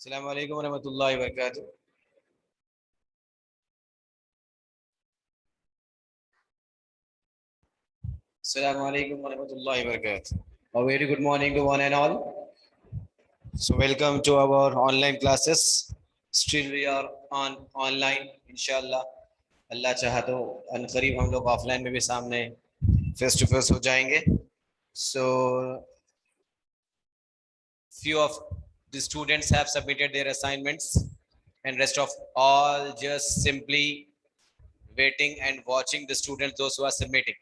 अस्सलाम वालेकुम रहमतुल्लाहि व बरकातुहू। Assalamu alaikum warahmatullahi wabarakatuh. A very good morning to one and all. So welcome to our online classes. Still we are on online, inshallah. अल्लाह चाहा तो अनकरीब हम लोग ऑफलाइन में भी सामने फेस टू फेस हो जाएंगे. So few of the students have submitted their assignments and rest of all just simply waiting and watching the students those who are submitting.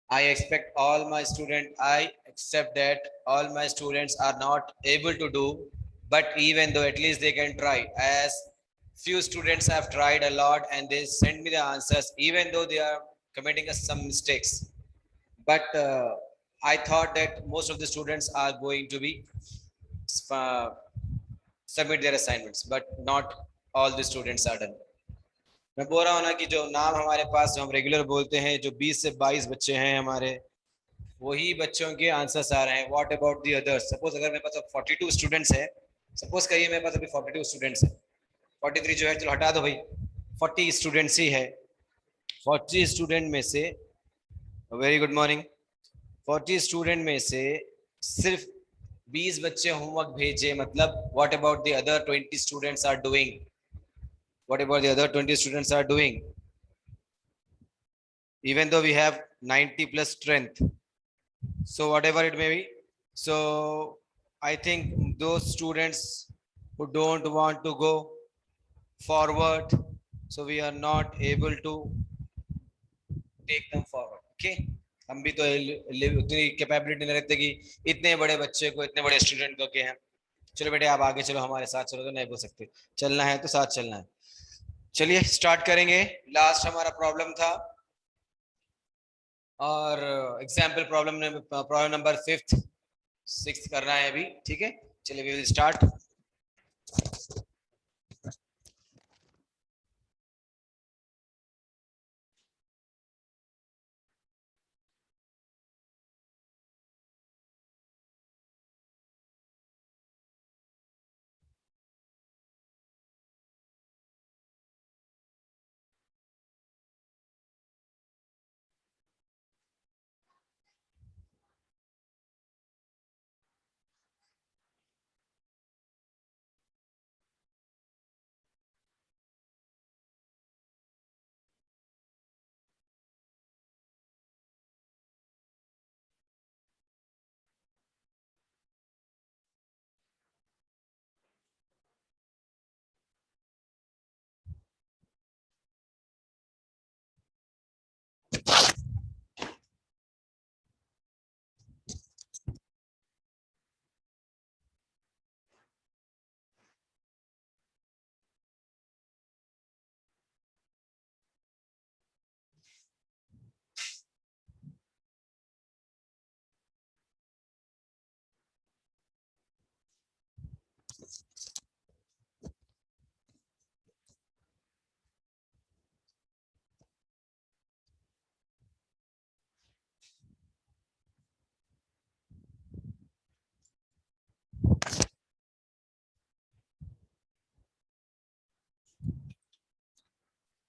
I expect all my students, I accept that all my students are not able to do, but even though at least they can try. As few students have tried a lot and they send me the answers, even though they are committing some mistakes. But I thought that most of the students are going to be uh, submit their assignments, but not all the students are done. मैं बोल रहा हूँ ना कि जो नाम हमारे पास जो हम रेगुलर बोलते हैं, जो 20 से 22 बच्चे हैं हमारे, वही बच्चों के आंसर्स आ रहे हैं. What about the others? Suppose अगर मेरे पास अब 42 स्टूडेंट्स है, सपोज करिए मेरे पास अभी 42 स्टूडेंट्स है, 43 जो है चलो हटा दो भाई, 40 स्टूडेंट्स ही है. 40 स्टूडेंट में से, वेरी गुड मॉर्निंग, 40 स्टूडेंट में से सिर्फ 20 बच्चे होमवर्क भेजे, मतलब what about the other 20 students are doing? What about the other 20 students are doing? Even though we have 90 plus strength, so whatever it may be, so I think those students who don't want to go forward, so we are not able to take them forward. Okay, हम भी तो उतनी capability नहीं रखते कि इतने बड़े बच्चे को, इतने बड़े स्टूडेंट को के हैं चलो बेटे आप आगे चलो हमारे साथ चलो, तो नहीं बोल सकते. चलना है तो साथ चलना है. चलिए स्टार्ट करेंगे. लास्ट हमारा प्रॉब्लम था और example problem number 5th 6th करना है अभी. ठीक है, चलिए we will start.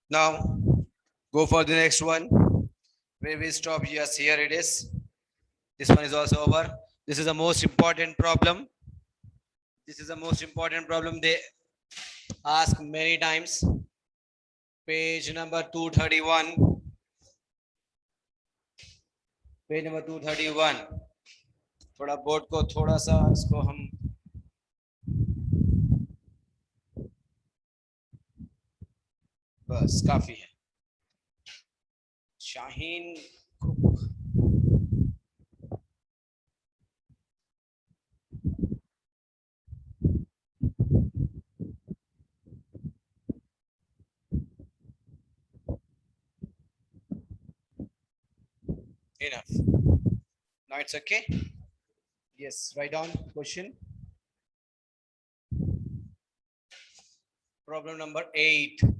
Now go for the next one. Where we stop? Yes, here it is. This one is also over. This is the most important problem. This is the most important problem they ask many times. Page number 231. Page number 231. थोड़ा board को थोड़ा सा इसको हम बस काफी है. Shaheen enough. Now it's okay. Yes, write down question. Problem number 8.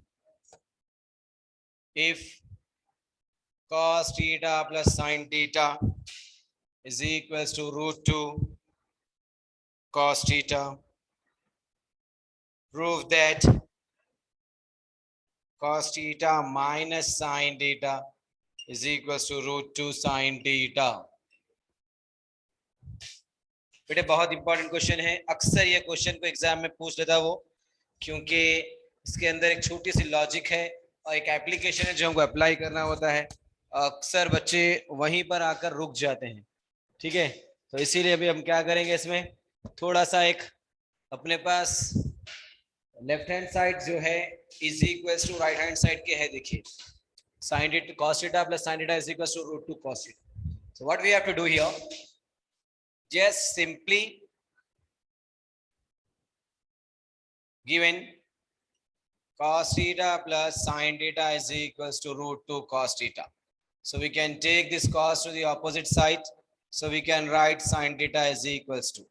If cos theta plus sin theta is equals to root 2 cos theta, prove that cos theta minus sin theta is equals to root 2 sin theta. बेटे बहुत important question है, अक्सर ये question को exam में पूछ लेता वो, क्योंकि इसके अंदर एक छोटी सी लॉजिक है और एक एप्लीकेशन है जो हमको अप्लाई करना होता है. अक्सर बच्चे वहीं पर आकर रुक जाते हैं. ठीक है, तो इसीलिए अभी हम क्या करेंगे, इसमें थोड़ा सा एक अपने पास लेफ्ट हैंड साइड जो है is equals to right hand side के है. देखिए sin theta cos theta plus sin theta is equals to root 2 cos theta. So what we have to do here, just simply given cos theta plus sin theta is equals to root 2 cos theta. So we can take this cos to the opposite side. So we can write sin theta is equals to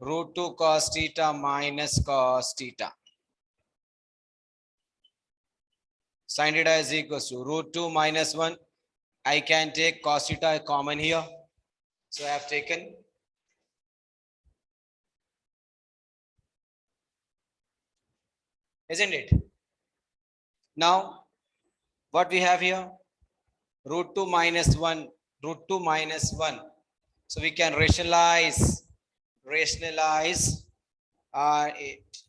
root 2 cos theta minus cos theta. Sin theta is equals to root 2 minus 1. I can take cos theta common here. So I have taken. Isn't it? Now, what we have here? Root 2 minus 1. Root 2 minus 1. So we can rationalize R8.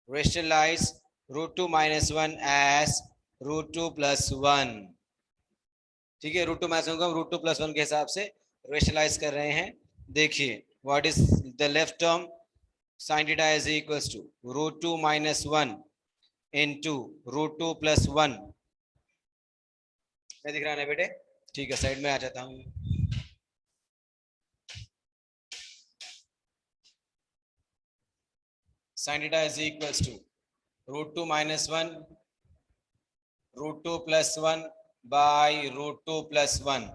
Rationalize root 2 minus 1 as root 2 plus 1. ठीक है, root 2 minus 1 को हम root 2 plus 1 के हिसाब से rationalise कर रहे हैं. देखिए what is the left term, sin theta is equals to root 2 minus 1 into root 2 plus 1. क्या दिख रहा है बेटे? ठीक है, साइड में आ जाता हूँ. sin theta is equals to root 2 minus 1 root 2 plus 1 by root 2 plus 1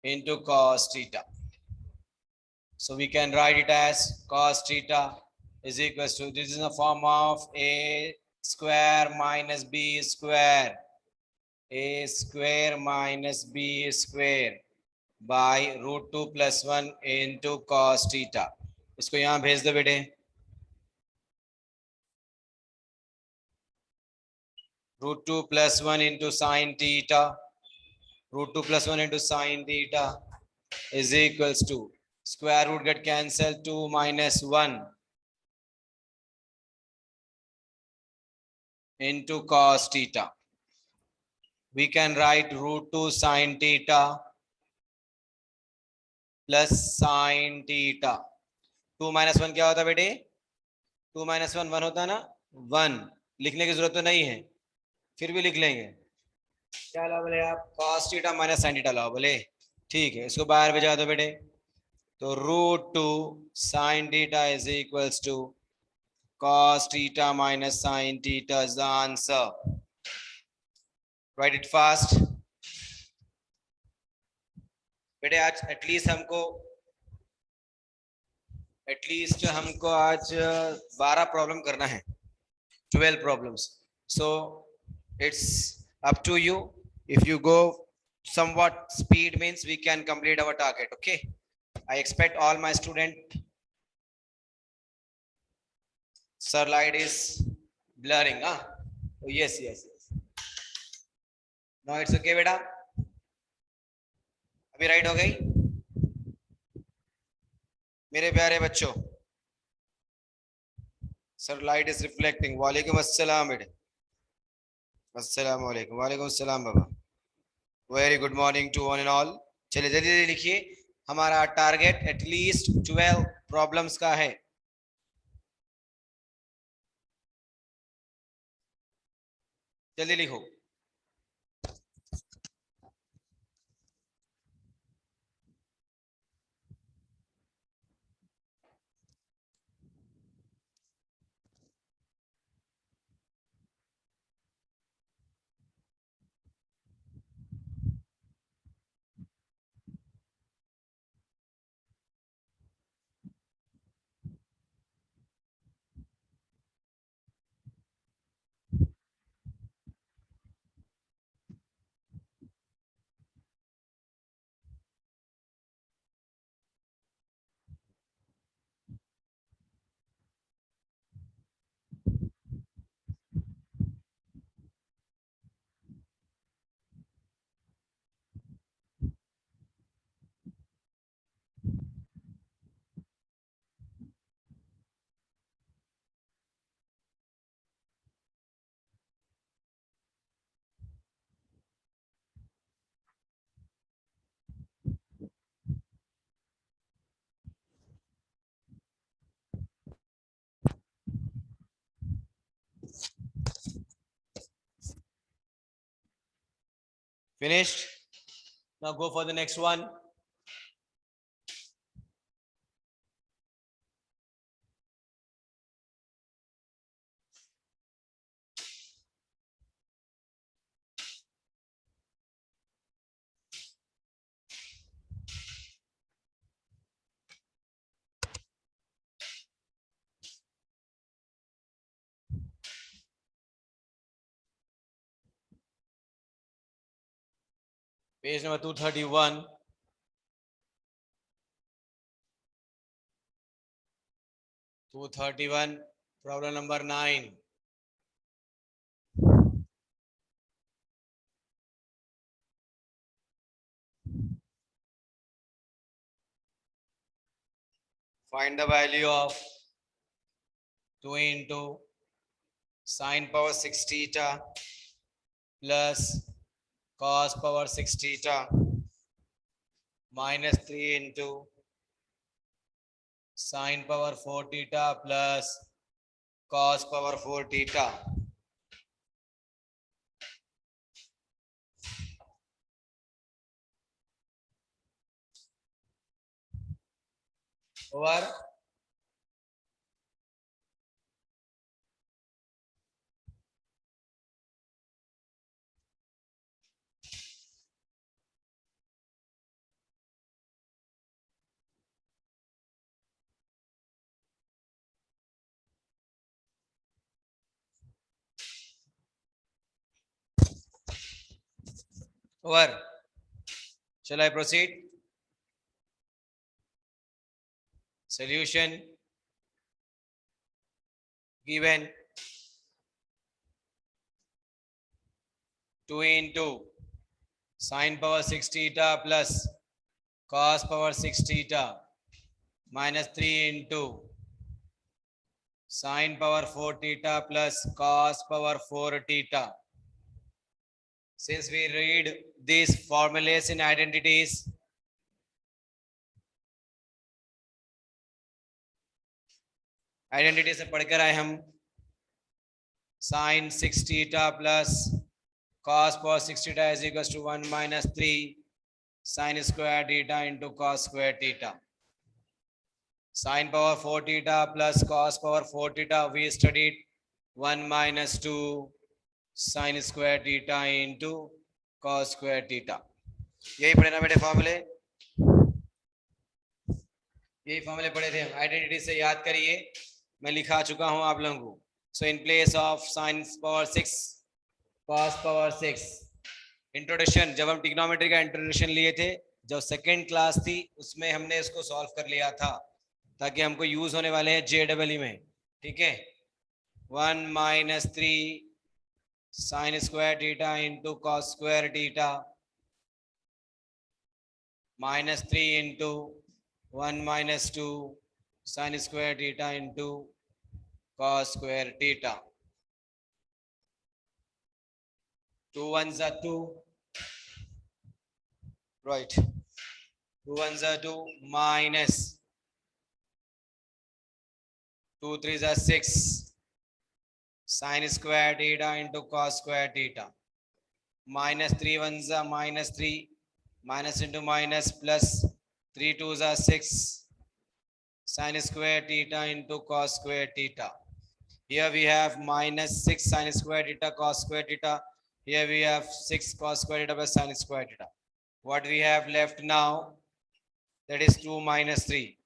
into cos theta. So we can write it as cos theta is equals to, this is in the form of a square minus b square, a square minus b square by root 2 plus 1 into cos theta. इसको यहाँ भेज दो बेटे. root 2 plus 1 into sin theta, root 2 plus 1 into sin theta is equals to square root get cancelled, 2 minus 1 into cos theta. We can write root 2 sin theta plus sin theta. 2 minus 1 क्या होता है बेटे? 2 minus 1 1 होता है ना. 1 लिखने की जरूरत तो नहीं है, फिर भी लिख लेंगे. क्या लाओ बोले आप? cos theta minus sin theta लाओ बोले. ठीक है, इसको बाहर भेजा दो बेटे. तो root 2 sin theta is equals to cos theta minus sin theta is the answer. Write it fast बेटे. आज एटलीस्ट हमको आज 12 प्रॉब्लम करना है, 12 problems. So it's up to you. If you go somewhat speed means we can complete our target. Okay, I expect all my student. Sir light is blurring. Oh, yes. No, it's okay बेटा. अभी right हो गई मेरे प्यारे बच्चों. Sir light is reflecting. वालेकुम अस्सलाम बेटे. अस्सलाम वालेकुम. वालेकुम अस्सलाम बाबा. Very good morning to one and all. चलिए जल्दी जल्दी लिखिए. हमारा टारगेट एटलीस्ट 12 प्रॉब्लम्स का है. जल्दी लिखो. Finished? Now go for the next one. Page number 231. 231, problem number 9. Find the value of 2 into sine power 6 theta plus cos power 6 theta minus 3 into sine power 4 theta plus cos power 4 theta. Over. Over. Shall I proceed? Solution given 2 into sine power 6 theta plus cos power 6 theta minus 3 into sine power 4 theta plus cos power 4 theta. Since we read these formulas in identities, identity से पढ़कर आए हम sin 6 theta plus cos power 6 theta is equals to 1 minus 3 sin square theta into cos square theta. Sin power 4 theta plus cos power 4 theta we studied 1 minus 2 sin square theta into cos square theta. यही पढ़े ना बेटे फॉर्मूले, यही फॉर्मूले पढ़े थे हम. आइडेंटिटी से याद करिए, मैं लिखा चुका हूं आप लोगों को. So in place of sin power 6 cos power 6 introduction, जब हम ट्रिग्नोमेट्री का इंट्रोडक्शन लिए थे, जब सेकेंड क्लास थी उसमें हमने इसको सॉल्व कर लिया था, ताकि हमको यूज होने वाले हैं JEE में. ठीक है. 1 minus 3 sin square theta into cos square theta minus 3 into 1 minus 2 sin square theta into cos square theta. 2 ones are 2, right? 2 ones are 2 minus 2 threes are 6 sin square theta into cos square theta minus 3 ones are minus 3 minus into minus plus 3 twos are 6 sin square theta into cos square theta. Here we have minus 6 sin square theta cos square theta. Here we have 6 cos square theta plus sin square theta. What we have left now, that is 2 minus 3.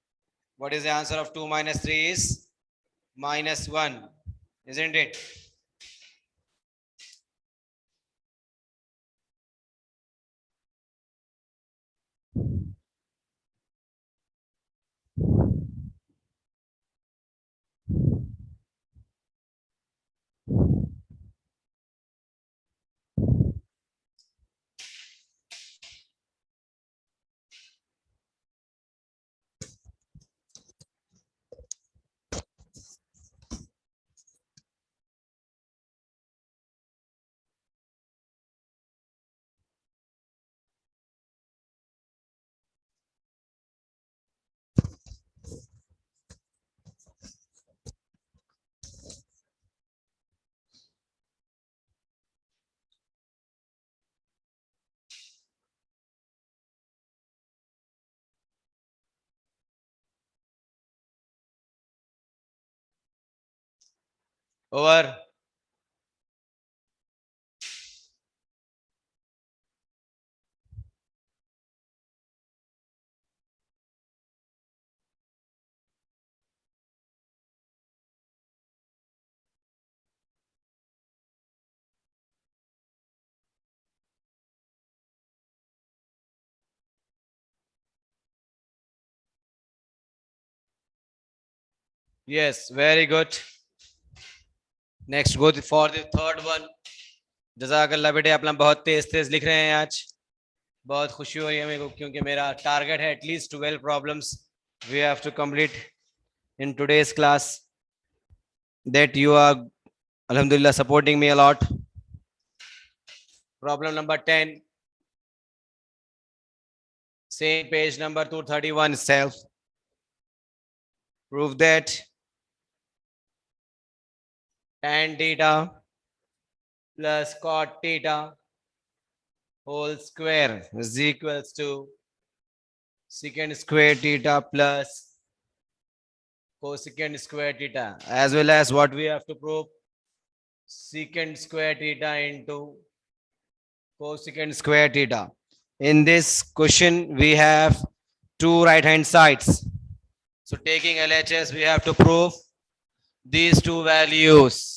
What is the answer of 2 minus 3 is minus 1, isn't it? over. Yes, very good. Next, go for the third one. जज़ाकल्लाह बेटे, अपना बहुत तेज तेज लिख रहे हैं आज. बहुत खुशी हो रही है मेरे को, क्योंकि मेरा टारगेट है at least 12 problems we have to complete in today's class. That you are alhamdulillah supporting me a lot. Problem number 10, same page number 231 itself. Prove that tan theta plus cot theta whole square is equals to secant square theta plus cosecant square theta, as well as what we have to prove, secant square theta into cosecant square theta. In this question we have two right hand sides, so taking LHS we have to prove these two values.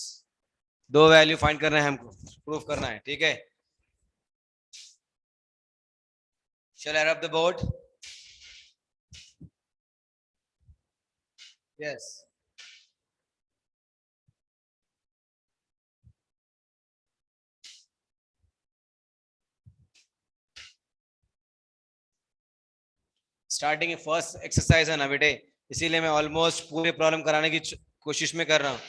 दो value find करना है हमको, proof करना है. ठीक है, shall I rub the board? Yes. Starting first exercise है ना बेटे, इसीलिए मैं ऑलमोस्ट पूरे प्रॉब्लम कराने की कोशिश में कर रहा हूँ.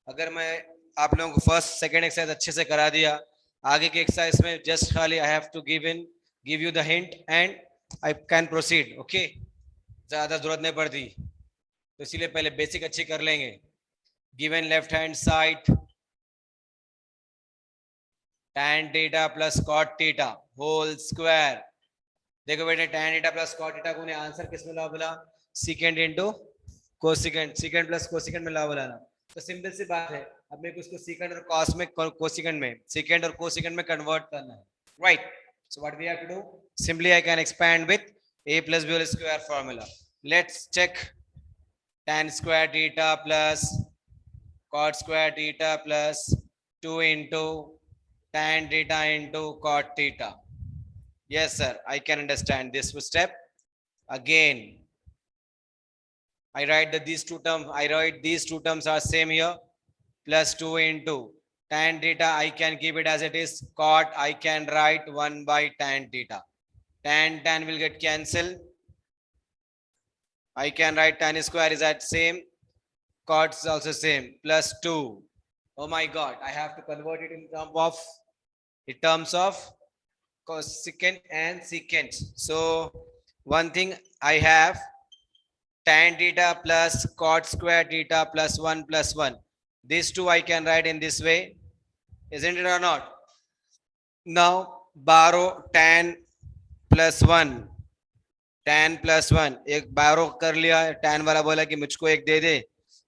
अगर मैं आप लोगों को फर्स्ट सेकंड एक्सरसाइज अच्छे से करा दिया, आगे की एक्सरसाइज में जस्ट खाली I have to give you the hint and I can proceed. Okay, ज्यादा जरूरत नहीं पड़ती, तो इसीलिए पहले बेसिक अच्छी कर लेंगे. Given left hand side tan theta plus cot theta whole square. देखो बेटे, tan theta plus cot theta को आंसर किस में लाओ बोला? Secant into cosecant, secant plus cosecant में लाओ बोला ना. तो सिंपल सी बात है, अब मेरे को इसको सीकेंट और कॉस में कोसिकेंट में, सीकेंट और कोसिकेंट में कन्वर्ट करना है. Right, so what we have to do, simply I can expand with a plus b whole square formula. Let's check tan square theta plus cot square theta plus 2 into tan theta into cot theta. Yes, sir, I can understand this step. Again, I write that these two terms are same here. Plus 2 into tan theta, I can keep it as it is. Cot, I can write 1 by tan theta. Tan will get cancelled. I can write tan square is at same. Cot is also same. Plus 2. Oh my God, I have to convert it in terms of cosecant and secant. So one thing I have, tan theta plus cot square theta plus 1 plus 1. These two I can write in this way, isn't it or not? Now borrow tan plus 1, tan plus 1. एक borrow कर लिया, tan वाला बोला कि मुझको एक दे दे,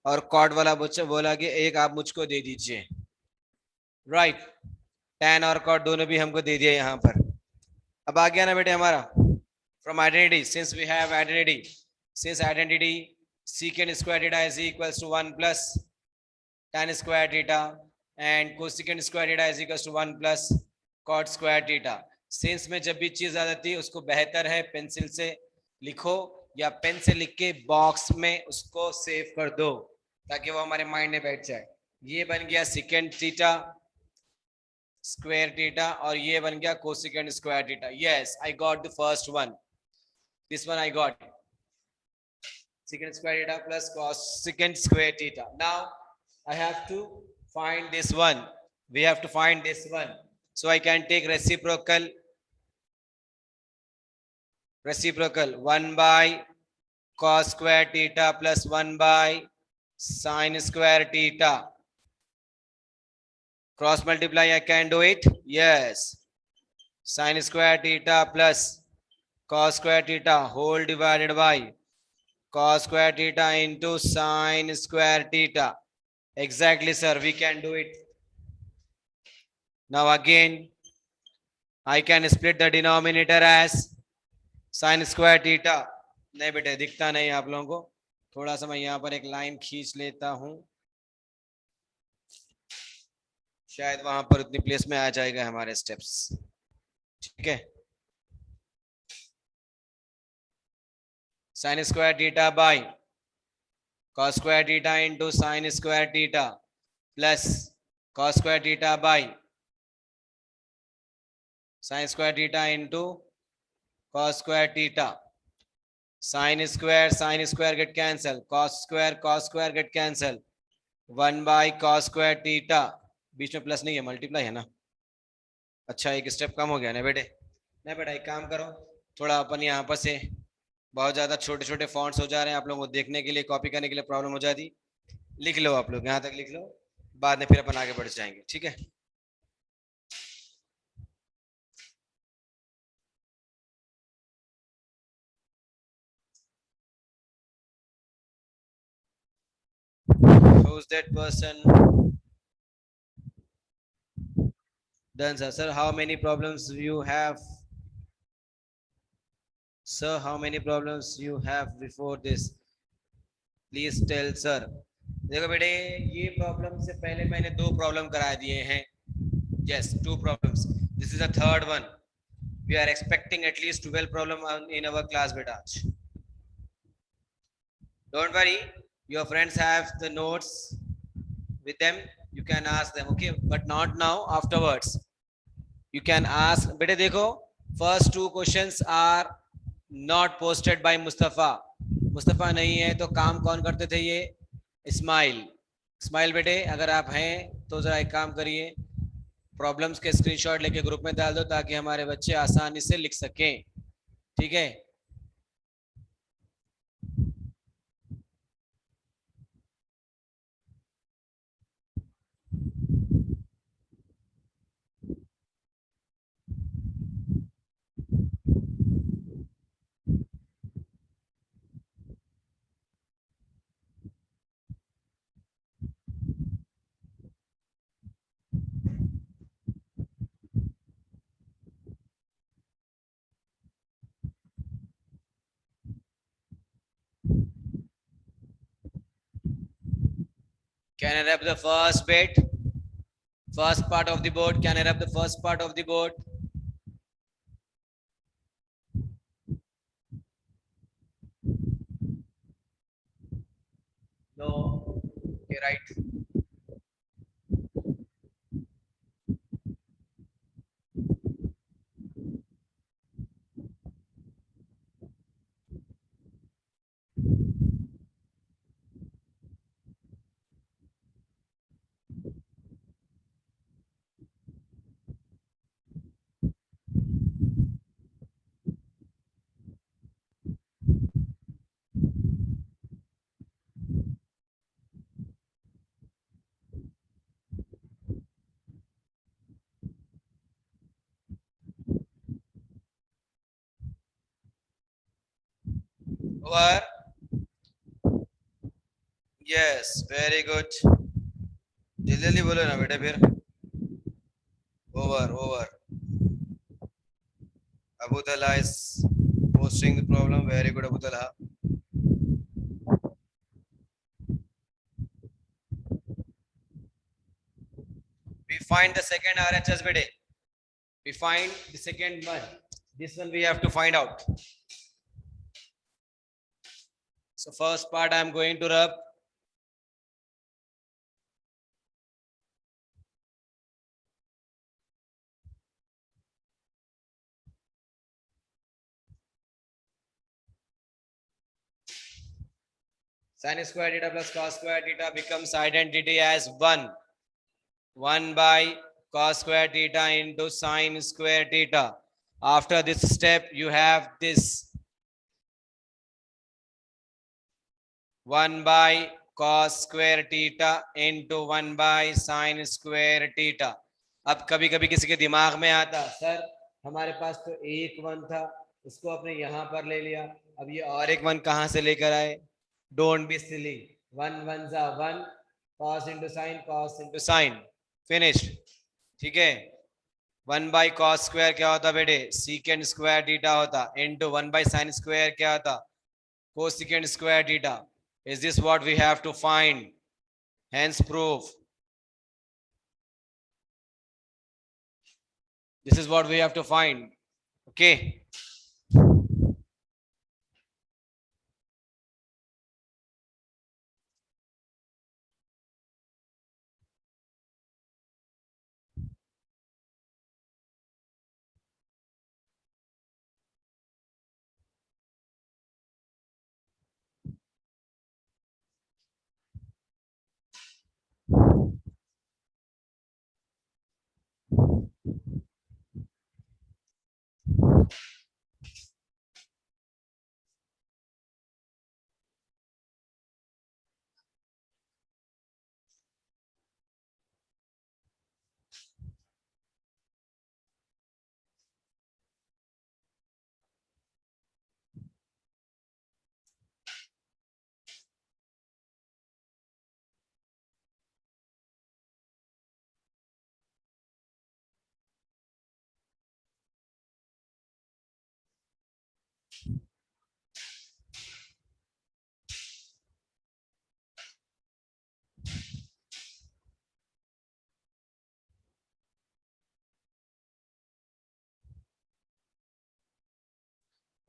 और cot वाला बोला कि एक आप मुझको दे दीजिए. राइट, tan और cot दोनों भी हमको दे दिया यहाँ पर. अब आ गया ना बेटे हमारा from identity. Since we have identity, secant square theta is equals to 1 plus tan square theta and cosecant square theta is equals to 1 plus cot square theta. Since में जब भी चीज आ जाती है उसको बेहतर है पेंसिल से लिखो या पेन से लिख के बॉक्स में उसको सेव कर दो ताकि वो हमारे माइंड में बैठ जाए. ये बन गया secant theta square theta और ये बन गया cosecant square theta. Yes, I got the first one. This one I got. Secant square theta plus cosecant square theta. Now I have to find this one. We have to find this one. So I can take reciprocal 1 by cos square theta plus 1 by sin square theta. Cross multiply, I can do it. Yes. Sin square theta plus cos square theta whole divided by cos square theta into sin square theta. Exactly, sir. We can do it. Now again, I can split the denominator as sin square theta. नहीं बेटे दिखता नहीं आप लोगों को. थोड़ा सा मैं यहाँ पर एक लाइन खींच लेता हूँ. शायद वहां पर उतनी प्लेस में आ जाएगा हमारे स्टेप्स. ठीक है. sin square theta by cos square theta into sin square theta plus cos square theta by sin square theta into cos square theta. Sin square get cancel. Cos square get cancel. 1 by cos square theta. बीच में plus नहीं है, multiply है ना. अच्छा एक step कम हो गया ना बेटे. नहीं बेटा एक काम करो, थोड़ा अपन यहाँ पर से बहुत ज्यादा छोटे छोटे फॉन्ट्स हो जा रहे हैं, आप लोगों को देखने के लिए कॉपी करने के लिए प्रॉब्लम हो जाती. लिख लो आप लोग, यहाँ तक लिख लो, बाद में फिर अपन आगे बढ़ जाएंगे. ठीक है. Who's that person? Done, sir. Sir, how many problems you have? Sir, how many problems you have before this? Please tell, sir. देखो बेटे, ये प्रॉब्लम से पहले मैंने 2 प्रॉब्लम करा दिए हैं. Yes, 2 problems. This is the third one. We are expecting at least 12 problem in our class, beta. Don't worry, your friends have the notes with them. You can ask them, okay? But not now. Afterwards, you can ask. बेटे देखो, first 2 questions are not posted by Mustafa. Mustafa नहीं है तो काम कौन करते थे? ये इस्माइल. इस्माइल बेटे अगर आप हैं तो जरा एक काम करिए, प्रॉब्लम्स के स्क्रीनशॉट लेके ग्रुप में डाल दो ताकि हमारे बच्चे आसानी से लिख सकें. ठीक है. Can I have the first bit? First part of the board. Can I have the first part of the board? No. Okay, right. Over. Yes, very good. जल्दी जल्दी बोलो ना बेटा फिर. Over. Abu Talha is posting the problem. Very good, Abu Talha. We find the second RHS bede. We find the second one. This one we have to find out. So first part I am going to rub. Sin square theta plus cos square theta becomes identity as 1. 1 by cos square theta into sin square theta. After this step, you have this 1 by cos square theta into 1 by sin square theta. अब कभी कभी किसी के दिमाग में आता, sir हमारे पास तो एक 1 था, उसको आपने यहाँ पर ले लिया, अब ये और एक 1 कहाँ से लेकर आए? Don't be silly. 1 1 जा 1 cos into sin finished. ठीक है. 1/cos² क्या होता बेटे? secant square theta होता into 1/sin² क्या होता? cosecant² theta. Is this what we have to find? Hence proof. This is what we have to find. Okay.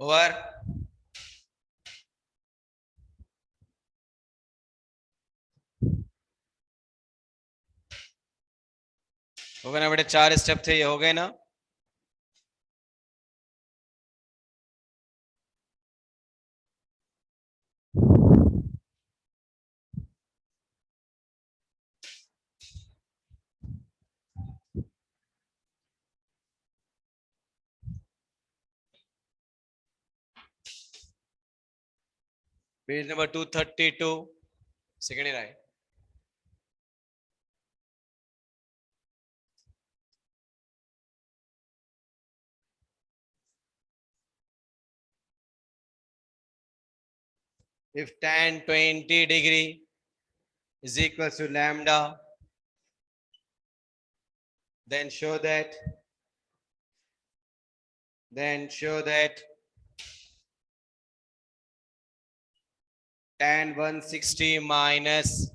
Over. हो गए ना बेटे? 4 स्टेप थे, ये हो गए ना? Page number 232. Second year, right? If tan 20 degree is equal to lambda, then show that tan 160 minus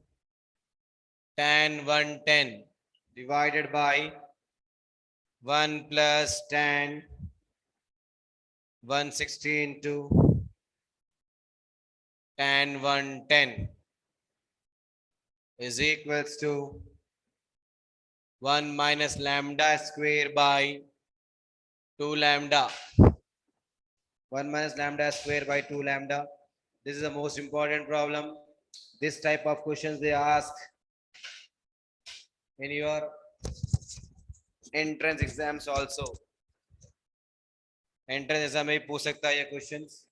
tan 110 divided by 1 plus tan 160 into tan 110 is equals to 1 minus lambda square by 2 lambda. 1 minus lambda square by 2 lambda. This is the most important problem. This type of questions they ask in your entrance exams also. Entrance exam में भी पूछ सकता है ये questions.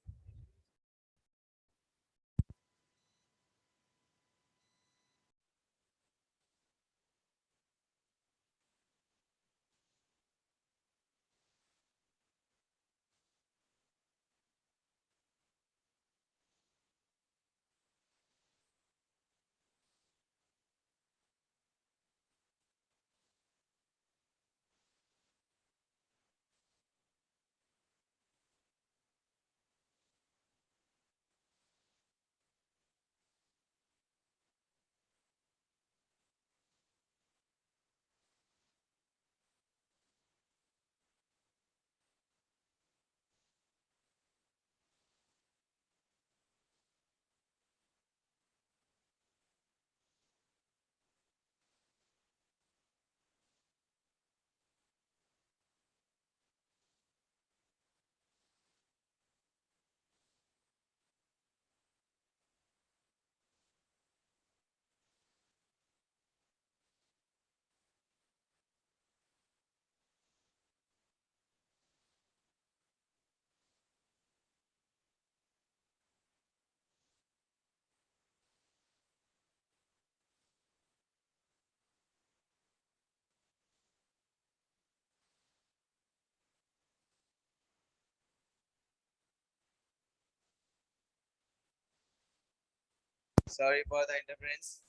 Sorry for the interference.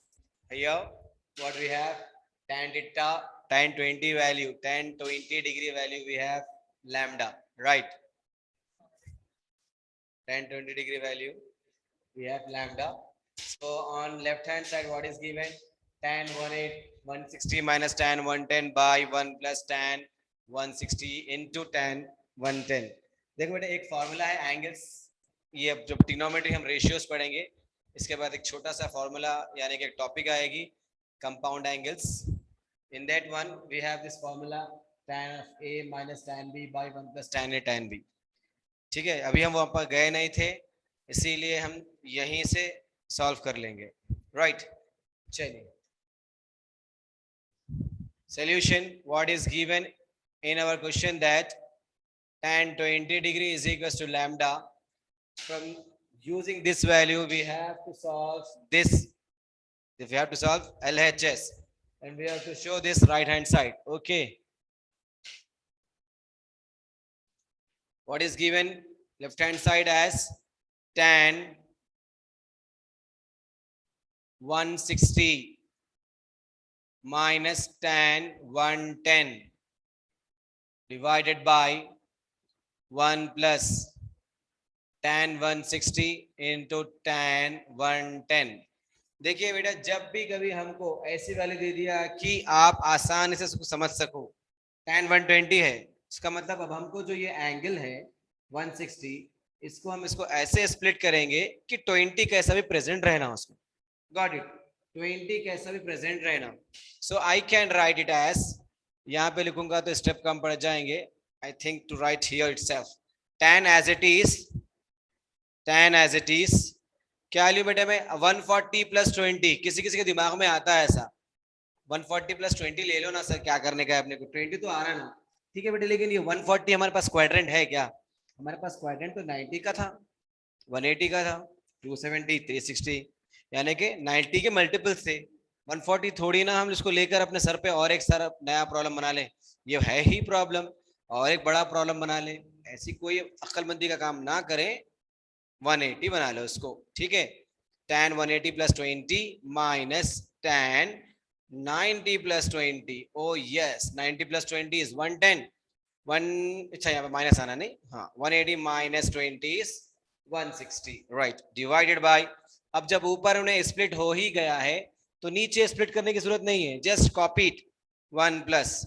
Here, what we have? Tan theta, tan 20 value, tan 20 degree value. We have lambda, right? Tan 20 degree value. We have lambda. So on left hand side, what is given? Tan 18 160 minus tan 110 by 1 plus tan 160 into tan 110. देखो बेटा एक formula है angles, ये अब जब trigonometry हम ratios पढ़ेंगे इसके बाद एक छोटा सा फॉर्मूला यानी कि एक टॉपिक आएगी compound angles. In that one we have this formula tan of a minus tan b by 1 plus tan a tan b. ठीक है, अभी हम वहां पर गए नहीं थे इसीलिए हम यहीं से सॉल्व कर लेंगे, राइट? चलिए, solution what is given in our question that tan 20 degree is equals to lambda. From using this value we have to solve this, if we have to solve LHS and we have to show this right hand side. Okay, what is given left hand side as tan 160 minus tan 110 divided by 1 plus tan 160 into tan 110. देखिए बेटा जब भी कभी हमको ऐसी value दे दिया कि आप आसानी से उसको समझ सको, tan 120 है, इसका मतलब अब हमको जो ये एंगल है 160 इसको हम इसको ऐसे स्प्लिट करेंगे कि 20 कैसा भी प्रेजेंट रहना उसमें. Got it? 20 कैसा भी प्रेजेंट रहना. So I can write it as, यहाँ पे लिखूंगा तो स्टेप कम पड़ जाएंगे. I think to write here itself tan as it is, tan as it is क्या लियो बेटा मैं 140 प्लस 20, किसी किसी के दिमाग में आता है ऐसा 140 प्लस 20 ले लो ना सर, क्या करने का है अपने को, 20 तो आ रहा है ना. ठीक है बेटे, लेकिन ये 140 हमारे पास क्वाड्रेंट है क्या? हमारे पास क्वाड्रेंट तो 90 का था, 180 का था, 270, 360, यानी कि 90 के मल्टीपल्स थे. 140 थोड़ी ना हम इसको लेकर अपने सर पे और एक सारा नया प्रॉब्लम बना लें. ये है ही प्रॉब्लम और एक बड़ा प्रॉब्लम बना लें, ऐसी कोई अक्लमंदी का काम ना करें. 180 बना लो उसको. ठीक है, tan 180 plus 20 minus tan 90 plus 20. O yes, 90 plus 20 is 110. अच्छा यहाँ पे माइनस आना नहीं, हाँ 180 minus 20 is 160, right? Divided by, अब जब ऊपर उन्हें स्प्लिट हो ही गया है तो नीचे स्प्लिट करने की जरूरत नहीं है, just copy it. 1 plus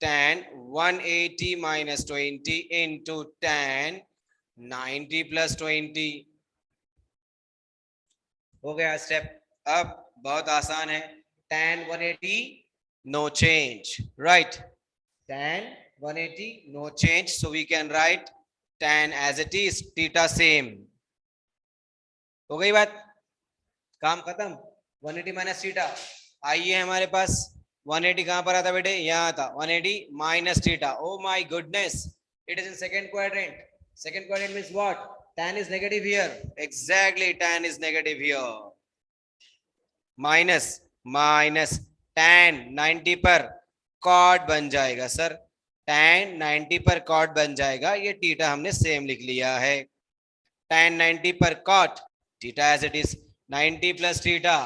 tan 180 minus 20 into tan 90 plus 20 हो गया स्टेप. अब बहुत आसान है, tan 180 no change, right? tan 180 no change, so we can write tan as it is, theta same. हो गई बात, काम खत्म. 180 माइनस थीटा, आइए हमारे पास 180 कहां पर आता बेटे, यहाँ था 180 minus theta. Oh my goodness, it is in second quadrant. Second quadrant means what? tan is negative here. Exactly, tan is negative here. Minus minus tan 90 पर cot बन जाएगा सर, tan 90 पर cot बन जाएगा. ये थीटा हमने same लिख लिया है. tan 90 पर cot, theta as it is 90 plus theta,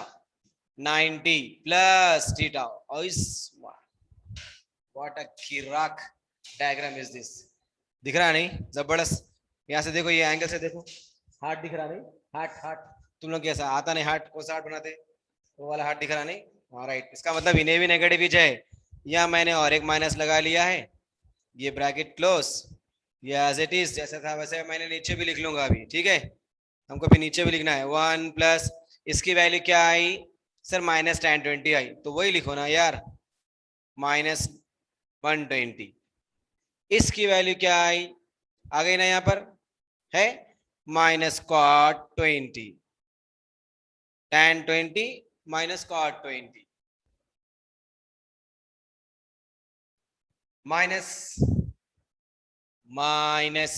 90 plus theta. What a खिराक डायग्राम इज दिस. दिख रहा नहीं? जबरदस्त. यहाँ से देखो, ये एंगल से देखो, हार्ट दिख रहा नहीं? हार्ट हार्ट तुम लोग कैसा आता नहीं, हार्ट को हार्ट बनाते, वो वाला हार्ट दिख रहा नहीं? हाँ राइट. इसका मतलब इन्हें भी नेगेटिव ही है. या मैंने और एक माइनस लगा लिया है, ये ब्रैकेट क्लोज, ये एज इट इज जैसा था वैसे मैंने नीचे भी लिख लूंगा अभी. ठीक है, हमको भी नीचे भी लिखना है. 1 प्लस इसकी वैल्यू क्या आई सर? माइनस tan 20 आई, तो वही लिखो ना यार, माइनस 120. इसकी वैल्यू क्या आई, आ गई ना यहाँ पर है, minus cot 20, tan 20 minus cot 20, minus minus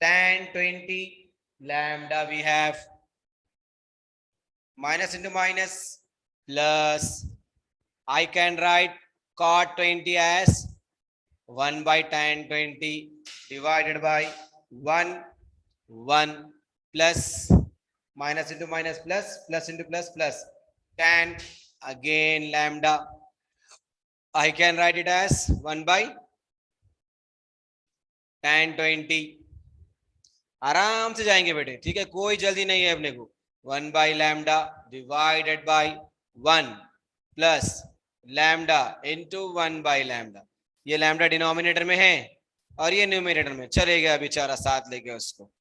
tan 20 lambda we have, minus into minus plus, I can write cot 20 as 1 by tan 20 divided by 1 1 plus minus into minus plus plus into plus plus 10 again lambda. I can write it as 1 by 10 20. आराम से जाएंगे बेटे, ठीक है, कोई जल्दी नहीं है अपने को. 1 by lambda divided by 1 plus lambda into 1 by lambda. ये lambda डिनोमिनेटर में है और ये न्यूमिनेटर में. चले गया बेचारा साथ लेके उसको.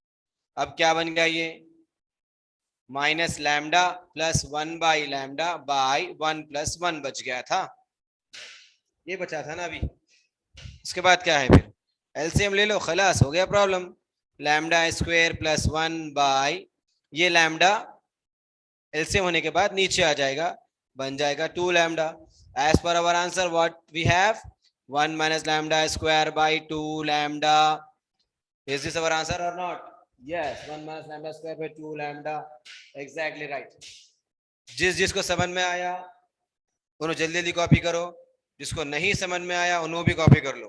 अब क्या बन गया ये? Minus lambda plus 1 by lambda by 1 plus 1 बच गया था. ये बचा था ना अभी. इसके बाद क्या है फिर? एलसीएम ले लो, खलास हो गया problem. Lambda square plus 1 by, ये लैम्डा एलसीएम होने के बाद नीचे आ जाएगा, बन जाएगा 2 lambda. As per our answer what we have, 1 minus lambda square by 2 lambda. Is this our answer और not? Yes, 1 minus lambda square by 2 lambda. Exactly right. जिसको समझ में आया उन्होंने जल्दी जल्दी कॉपी करो, जिसको नहीं समझ में आया उन्होंने भी कॉपी कर लो.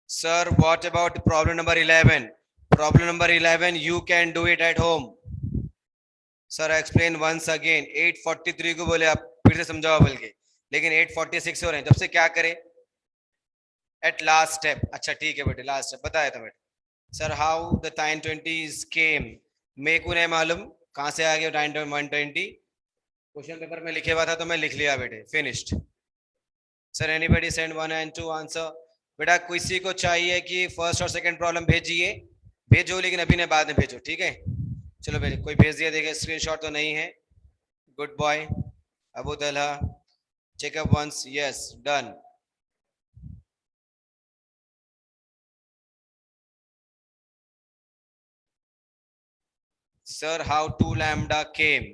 Sir, what about problem number 11? Problem number 11, you can do it at home. Sir, I explain once again. 843 को बोले आप फिर से समझाओ बल्कि, लेकिन 846 हो रहे हैं. जब से क्या करें? At last step. अच्छा ठीक है बेटे, लास्ट स्टेप बताया था बेटे. सर हाउ द 920 केम, मेरे को नहीं मालूम कहां से आ गया 120. क्वेश्चन पेपर में लिखे हुआ था तो मैं लिख लिया बेटे, finished. Sir anybody send 1 and 2 answer. बेटा किसी को चाहिए कि फर्स्ट और सेकंड प्रॉब्लम भेजिए, भेजो, लेकिन अभी ने बाद में भेजो, ठीक है? चलो बेटे, कोई भेज दिया देखे, स्क्रीनशॉट तो नहीं है. Good boy Abu Talha. Checkup once, yes done. Sir, how 2 lambda came?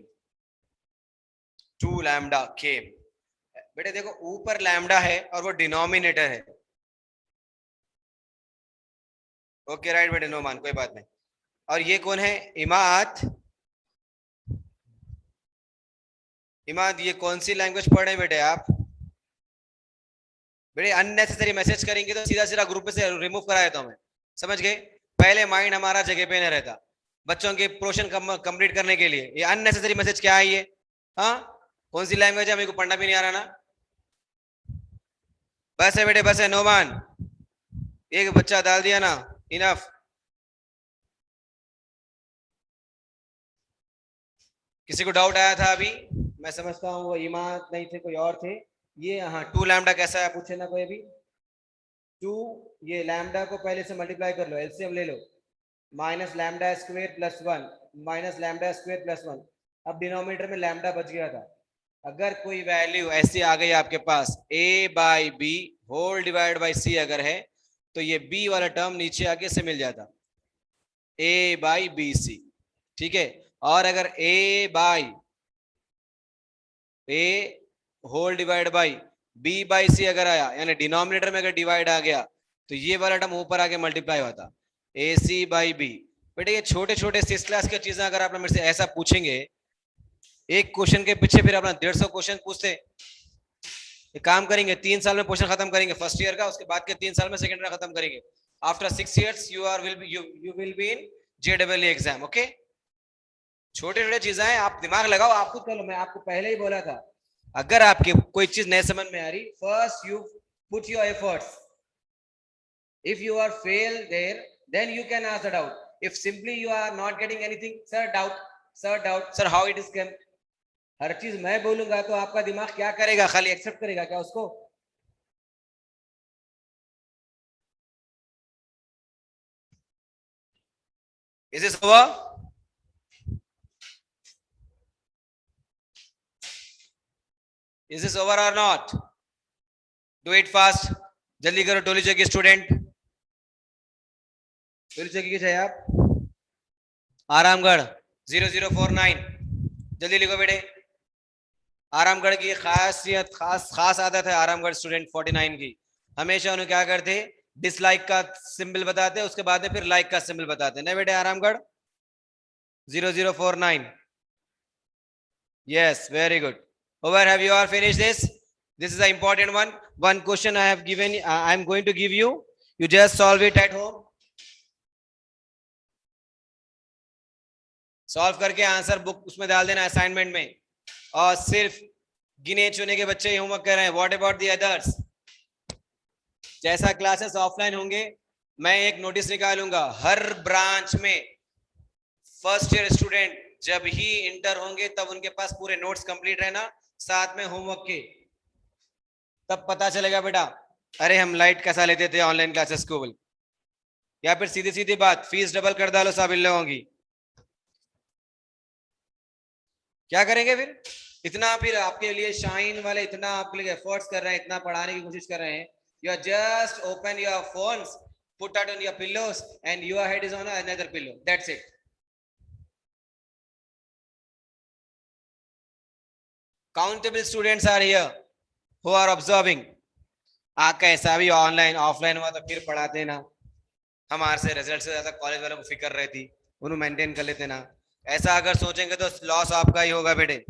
2 lambda came. बेटे देखो ऊपर लैम्डा है और वो डिनोमिनेटर है. ओके राइट बेटे, नो मान, कोई बात नहीं. और ये कौन है? इमाद. इमाद ये कौन सी लैंग्वेज पढ़ रहे हैं बेटे आप? बेटे अननेसेसरी मैसेज करेंगे तो सीधा सीधा ग्रुप से रिमूव करा देता हूं मैं, समझ गए? पहले माइंड हमारा जगह पे नहीं रहता बच्चों के पोर्शन कंप्लीट करने के लिए. ये अननेसेसरी मैसेज क्या है ये? हाँ, कौन सी लैंग्वेज है? मेरे को पढ़ना भी नहीं आ रहा ना. बस है बेटे, बस है, नोमान. एक बच्चा डाल दिया ना, इनफ. किसी को डाउट आया था अभी? मैं समझता हूँ वो इमाद नहीं थे, कोई और थे. ये हाँ 2 लैम्डा कैसा है पूछे ना कोई अभी? 2, ये लैम्डा को पहले से मल्टीप्लाई कर लो, एलसीएम ले लो. Minus lambda square plus 1 minus lambda square plus 1. अब डिनोमिनेटर में लैम्डा बच गया था. अगर कोई वैल्यू ऐसी आ गई आपके पास, a by B whole divide by C अगर है, तो ये b वाला टर्म नीचे आगे से मिल जाता, a बाई बी सी, ठीक है? और अगर a by a whole divide by b by C अगर आया, यानी डिनोमिनेटर में अगर डिवाइड आ गया, तो ये वाला टर्म ऊपर आके मल्टीप्लाई होता, ए सी बाई बी. बेटे ये छोटे छोटे 6 क्लास की चीजें अगर आप मेरे से ऐसा पूछेंगे, एक क्वेश्चन के पीछे फिर अपना 150 क्वेश्चन पूछते. एक काम करेंगे, 3 साल में क्वेश्चन खत्म करेंगे फर्स्ट ईयर का, उसके बाद के 3 साल में सेकंड ईयर खत्म करेंगे. After 6 years you will be in JEE exam. Okay, छोटे छोटे चीजें हैं, आप दिमाग लगाओ, आप खुद कर लो. मैं आपको पहले ही बोला था, अगर आपकी कोई चीज नहीं समझ में आ रही, first you put your efforts. If you are fail there, then you can ask the doubt. If simply you are not getting anything, sir doubt, sir how it is can. हर चीज मैं बोलूंगा तो आपका दिमाग क्या करेगा? खाली एक्सेप्ट करेगा क्या उसको? Is this over? Is this over or not? Do it fast. जल्दी करो. टोली चौकी स्टूडेंट, टोली चौकी किसे है आप? आरामगढ़ 0049. जल्दी लिखो बेटे. आरामगढ़ की खासियत, खास आदत है आरामगढ़ स्टूडेंट 49 की, हमेशा उन्हें क्या करते, डिसलाइक का सिंबल बताते, उसके बाद में फिर लाइक का सिंबल बताते. नहीं बेटे, Aramghar 0049. yes, very good. Over, have you all finished this? This is an important one. One question I have given, I am going to give you, you just solve it at home. Solve करके answer book उसमें डाल देना assignment में, और सिर्फ गिने चुने के बच्चे ही होमवर्क कर रहे हैं. What about the others? जैसा क्लासेस ऑफलाइन होंगे, मैं एक नोटिस निकालूंगा हर ब्रांच में. फर्स्ट ईयर स्टूडेंट जब ही इंटर होंगे तब उनके पास पूरे नोट्स कंप्लीट रहना, साथ में होमवर्क के. तब पता चलेगा बेटा, अरे हम लाइट कैसा लेते थे ऑनलाइन क्लासेस को. या फिर सीधी सीधी बात, फीस डबल कर डालो सब इन लोगों की. क्या करेंगे फिर? इतना फिर आपके लिए शाइन वाले इतना आपके लिए एफर्ट्स कर रहे हैं, इतना पढ़ाने की कोशिश कर रहे हैं. You are just open your phones, put out on your pillows and your head is on another pillow. That's it. Countable students are here who are observing. आ कैसा भी ऑनलाइन ऑफलाइन हुआ तो फिर पढ़ाते ना. हमारे से रिजल्ट से ज्यादा कॉलेज वालों को फिक्र रहती, उन्हें मेंटेन कर लेते ना. ऐसा अगर सोचेंगे तो लॉस आपका ही होगा बेटे.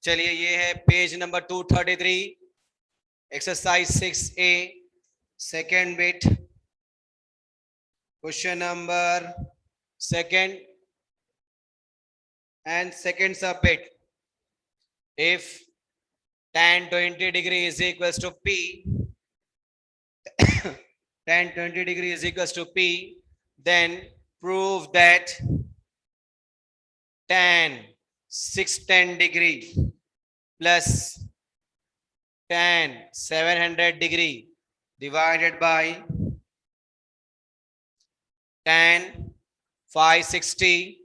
चलिए, ये है page number 233, exercise 6A, second bit, question number second and second subbit. If tan 20 degree is equals to P, tan 20 degree is equals to P, then prove that tan 610 degree plus tan 700 degree divided by tan 560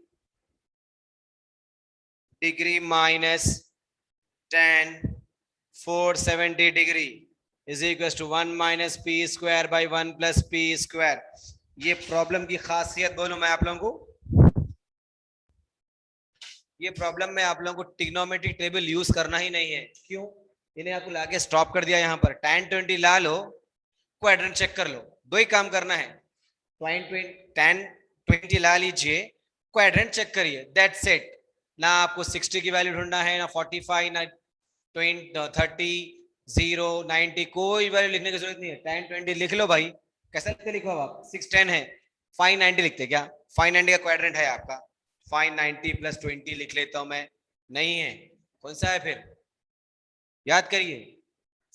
degree minus tan 470 degree is equals to 1 minus p square by 1 plus p square. ये problem की खासियत बोलूं मैं आप लोगों को, ये problem में आप लोगों को ट्रिग्नोमेट्रिक टेबल यूज करना ही नहीं है. क्यों? इन्हें आपको लाके स्टॉप कर दिया यहाँ पर. tan 20 ला लो, क्वाड्रेंट चेक कर लो, दो ही काम करना है. tan 20 ला लीजिए, क्वाड्रेंट चेक करिए, दैट्स इट. ना आपको 60 की वैल्यू ढूंढना है, ना 45, ना 30, 0, 90, कोई वैल्यू लिखने की जरूरत नहीं है. tan 20 लिख लो भाई. कैसा लिखते लिखो आप? 610 है, 590 लिखते क्या? 590 का क्वाड्रेंट है आपका. 590 प्लस 20 लिख लेता हूं मैं. नहीं है, कौन सा है फिर? याद करिए.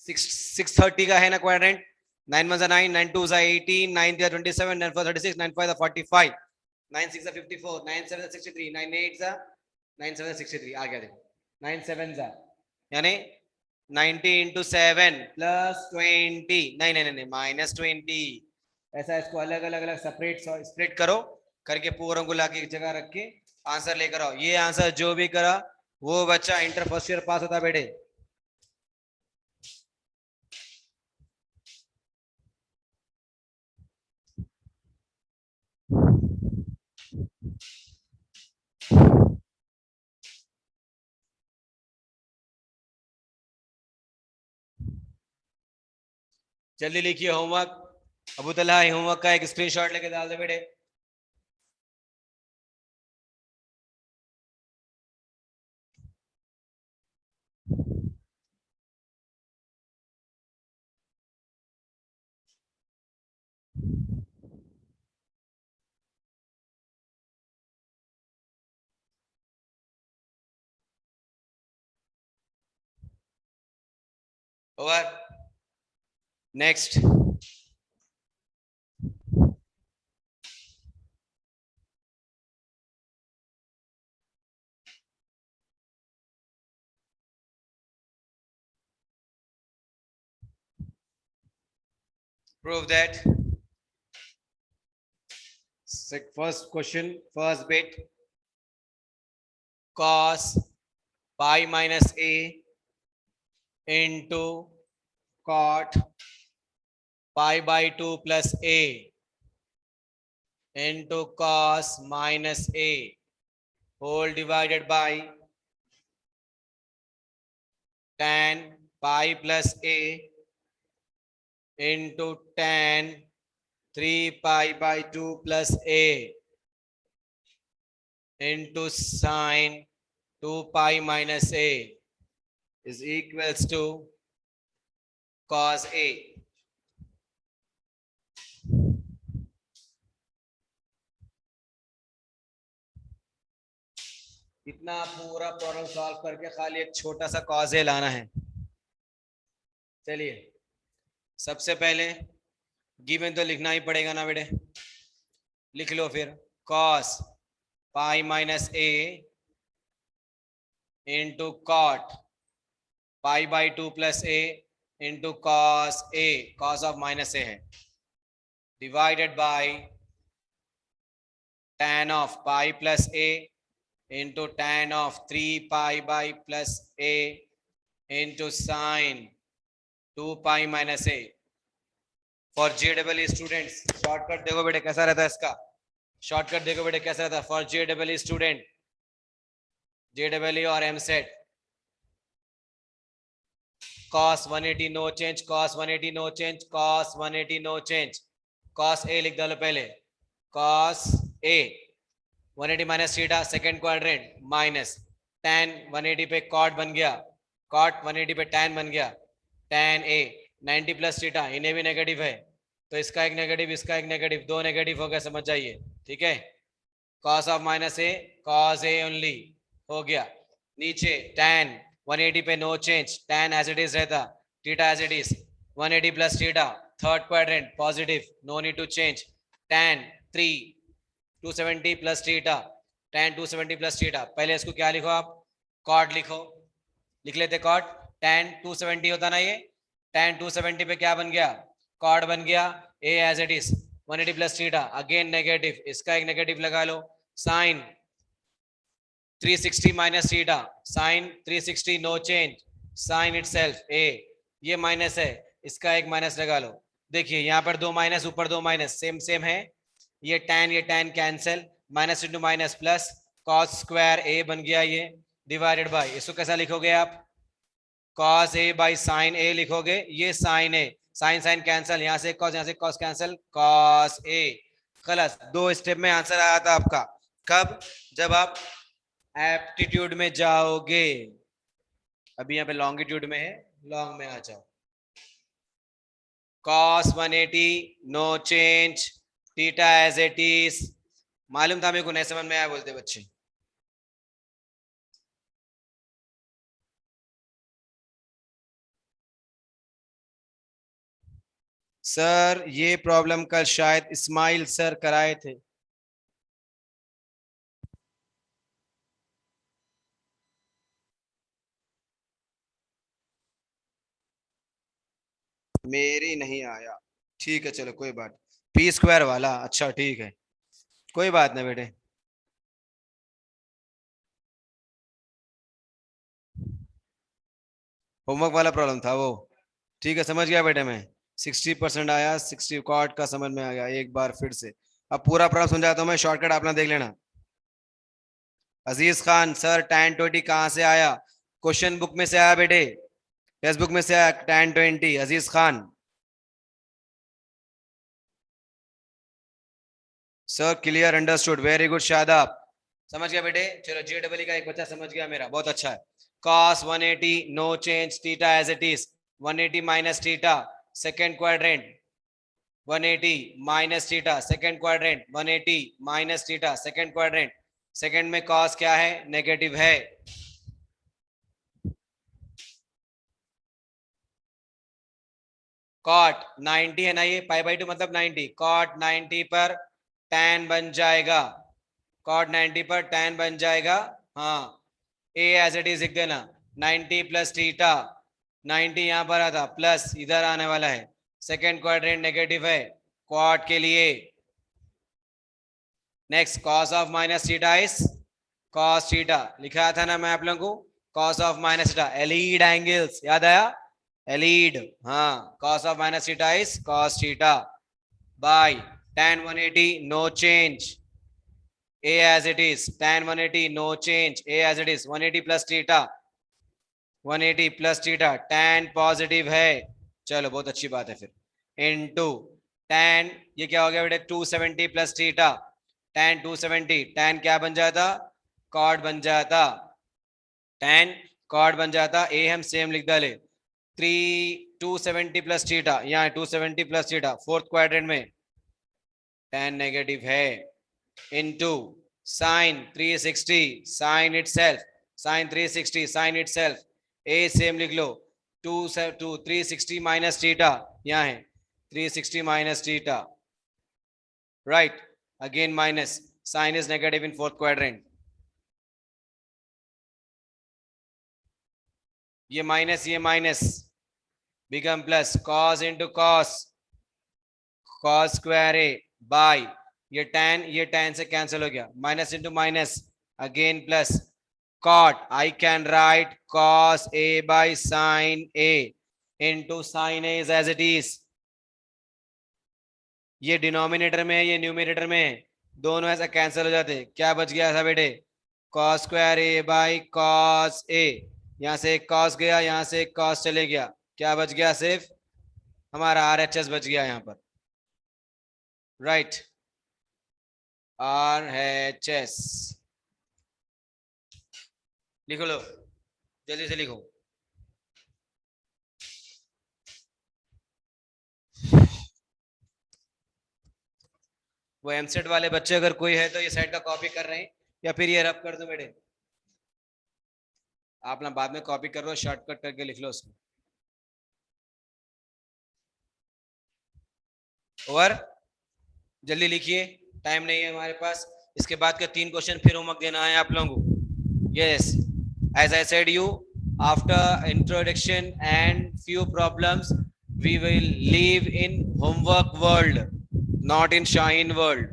630 का है ना क्वाड्रेंट. 9 1 9, 9 2 18, 9 3 27, 9 4 36, 9 5 45, 9 6 54, 9 7 63, 9 8 9 7 63. आ गया देखो, 9 7 यानी 90 इंटू 7 प्लस 20. नहीं नहीं नहीं, माइनस 20. ऐसा इसको अलग अलग अलग सेपरेट स्प्लिट करो, करके पूरों को लाके एक जगह रख के आंसर लेकर आओ. ये आंसर जो भी करा वो बच्चा इंटर फर्स्ट ईयर पास होता बेटे. जल्दी लिखिए होमवर्क. अबू तलहा होमवर्क का एक स्क्रीनशॉट लेके डाल दे बेटे. Over. Next. Prove that. First question, first bit. Cos pi minus a into cot pi by 2 plus a into cos minus a whole divided by tan pi plus a into tan 3 pi by 2 plus a into sine 2 pi minus a is equals to cos a. इतना पूरा problem solve करके खाली एक छोटा सा cause ए लाना है। चलिए सबसे पहले गिवन तो लिखना ही पड़ेगा ना बेटे, लिख लो फिर। cos pi minus A into cot pi by 2 plus A into cos A, cos of minus A है, divided by tan of pi plus A into tan of 3 pi by plus A into sine 2 pi minus A. For JEE students shortcut देखो बेटे कैसा रहता है इसका, shortcut देखो बेटे कैसा रहता है फॉर JEE स्टूडेंट, JEE और MSET। cos 180 no change, cos 180 no change, cos 180 no change, cos a लिख डालो पहले, cos a 180 minus theta second quadrant minus tan 180 पे cot बन गया, cot 180 पे tan बन गया, tan a 90 प्लस थीटा, इन्हें भी नेगेटिव है तो इसका एक नेगेटिव इसका एक नेगेटिव, दो नेगेटिव हो गया, समझ जाइए ठीक है। cos of minus A cos a only हो गया, नीचे tan 180 पे no change, tan as it is रहता, theta as it is 180 plus theta third quadrant positive no need to change, tan 3 270 plus theta, tan 270 plus theta, पहले इसको क्या लिखो आप, cot लिखो, लिख लेते cot, tan 270 होता ना ये, tan 270 पे क्या बन गया, cot बन गया, a as it is 180 plus theta again negative, इसका एक नेगेटिव लगा लो, sin 360 minus theta, sin 360 no change, sin itself a, ये माइनस है इसका एक माइनस लगा लो, देखिए यहाँ पर दो माइनस ऊपर दो माइनस सेम सेम है, ये tan cancel, minus into minus plus, cos square a बन गया ये, डिवाइडेड बाय, इसको कैसा लिखोगे आप, cos a by sin a लिखोगे, ये sin a, sin sin cancel, यहाँ से cos, यहाँ से cos कैंसिल, cos a, खलास दो स्टेप में आंसर आया था आपका, कब, जब आप एप्टीट्यूड में जाओगे, अभी यहाँ पे लॉन्गिट्यूड में है, लॉन्ग में आ जाओ, cos 180 no change, theta as it is, मालूम था मेरे को, नहीं समझ में आया बोलते बच्चे, सर ये प्रॉब्लम कल शायद इस्माइल सर कराए थे, मेरी नहीं आया, ठीक है चलो कोई बात, पी स्क्वायर वाला, अच्छा ठीक है कोई बात नहीं बेटे, होमवर्क वाला प्रॉब्लम था वो, ठीक है समझ गया बेटे मैं, 60% आया, 60 कॉट का समझ में आ गया, एक बार फिर से अब पूरा प्रॉब्लम समझाता हूँ मैं, शॉर्टकट आप ना देख लेना। अजीज खान सर tan 20 कहाँ से आया, क्वेश्चन बुक में से आया बेटे, टेक्स्ट बुक में से आया tan 20, Aziz Khan sir clear understood, very good Shadab, समझ गया बेटे, चलो JEE का एक बच्चा समझ गया मेरा, बहुत अच्छा है, cos 180 no change, theta as it is 180 minus theta second quadrant 180 minus theta second quadrant 180 minus theta second quadrant, second में cos क्या है, नेगेटिव है, cot 90 है ना ये, पाई बाई 2 मतलब 90, cot 90 पर tan बन जाएगा, cot 90 पर tan बन जाएगा, हाँ a एज इट इज लिख देना, 90 प्लस थीटा, 90 यहाँ पर आता प्लस इधर आने वाला है, सेकेंड क्वाड्रेंट नेगेटिव है cot के लिए, next cos of minus theta is cos theta, लिखा था ना मैं आप लोगों को, cos of minus theta, allied angles याद आया, एलीड, हाँ cos of minus theta is cos theta by tan 180 no change, a as it is, tan 180 no change, a as it is 180 plus theta, 180 plus theta, tan positive है, चलो बहुत अच्छी बात है फिर, इनटू tan, ये क्या हो गया बेटे 270 प्लस थीटा, tan 270, tan क्या बन जाता, cot बन जाता, tan cot बन जाता, a हम सेम लिख डाले, 270 प्लस थीटा, यहाँ 270 प्लस थीटा फोर्थ क्वाड्रेंट में tan नेगेटिव है, into sine 360 sine itself, sine 360 sine itself, ए सेम लिख लो, 360 माइनस थीटा, यहाँ है 360 minus theta, right, again minus, sine is negative in fourth quadrant, ये minus become plus, cos into cos, cos square A by, ये tan से cancel हो गया, minus into minus, again plus, cot, I can write cos A bye sign A into sign A is as it is, ये denominator में है, ये numerator में है, दोनों ऐसा कैंसिल हो जाते, क्या बच गया ऐसा बेटे, cos square A by cos A, यहां से एक कॉस गया, यहां से एक कॉस चले गया, क्या बच गया, सिर्फ हमारा आर एच एस बच गया यहाँ पर, राइट, आर एच एस लिखो लो, जल्दी से लिखो, वो एमसेट वाले बच्चे अगर कोई है तो ये साइड का कॉपी कर रहे हैं या फिर ये रब कर दो बेटे, आप ना बाद में कॉपी कर लो, शॉर्टकट करके लिख लो उसको, और जल्दी लिखिए, टाइम नहीं है हमारे पास, इसके बाद के 3 क्वेश्चन फिर होमवर्क देना है आप लोगों को, yes, as I said you, after introduction and few problems we will live in homework world, not in Shaheen world.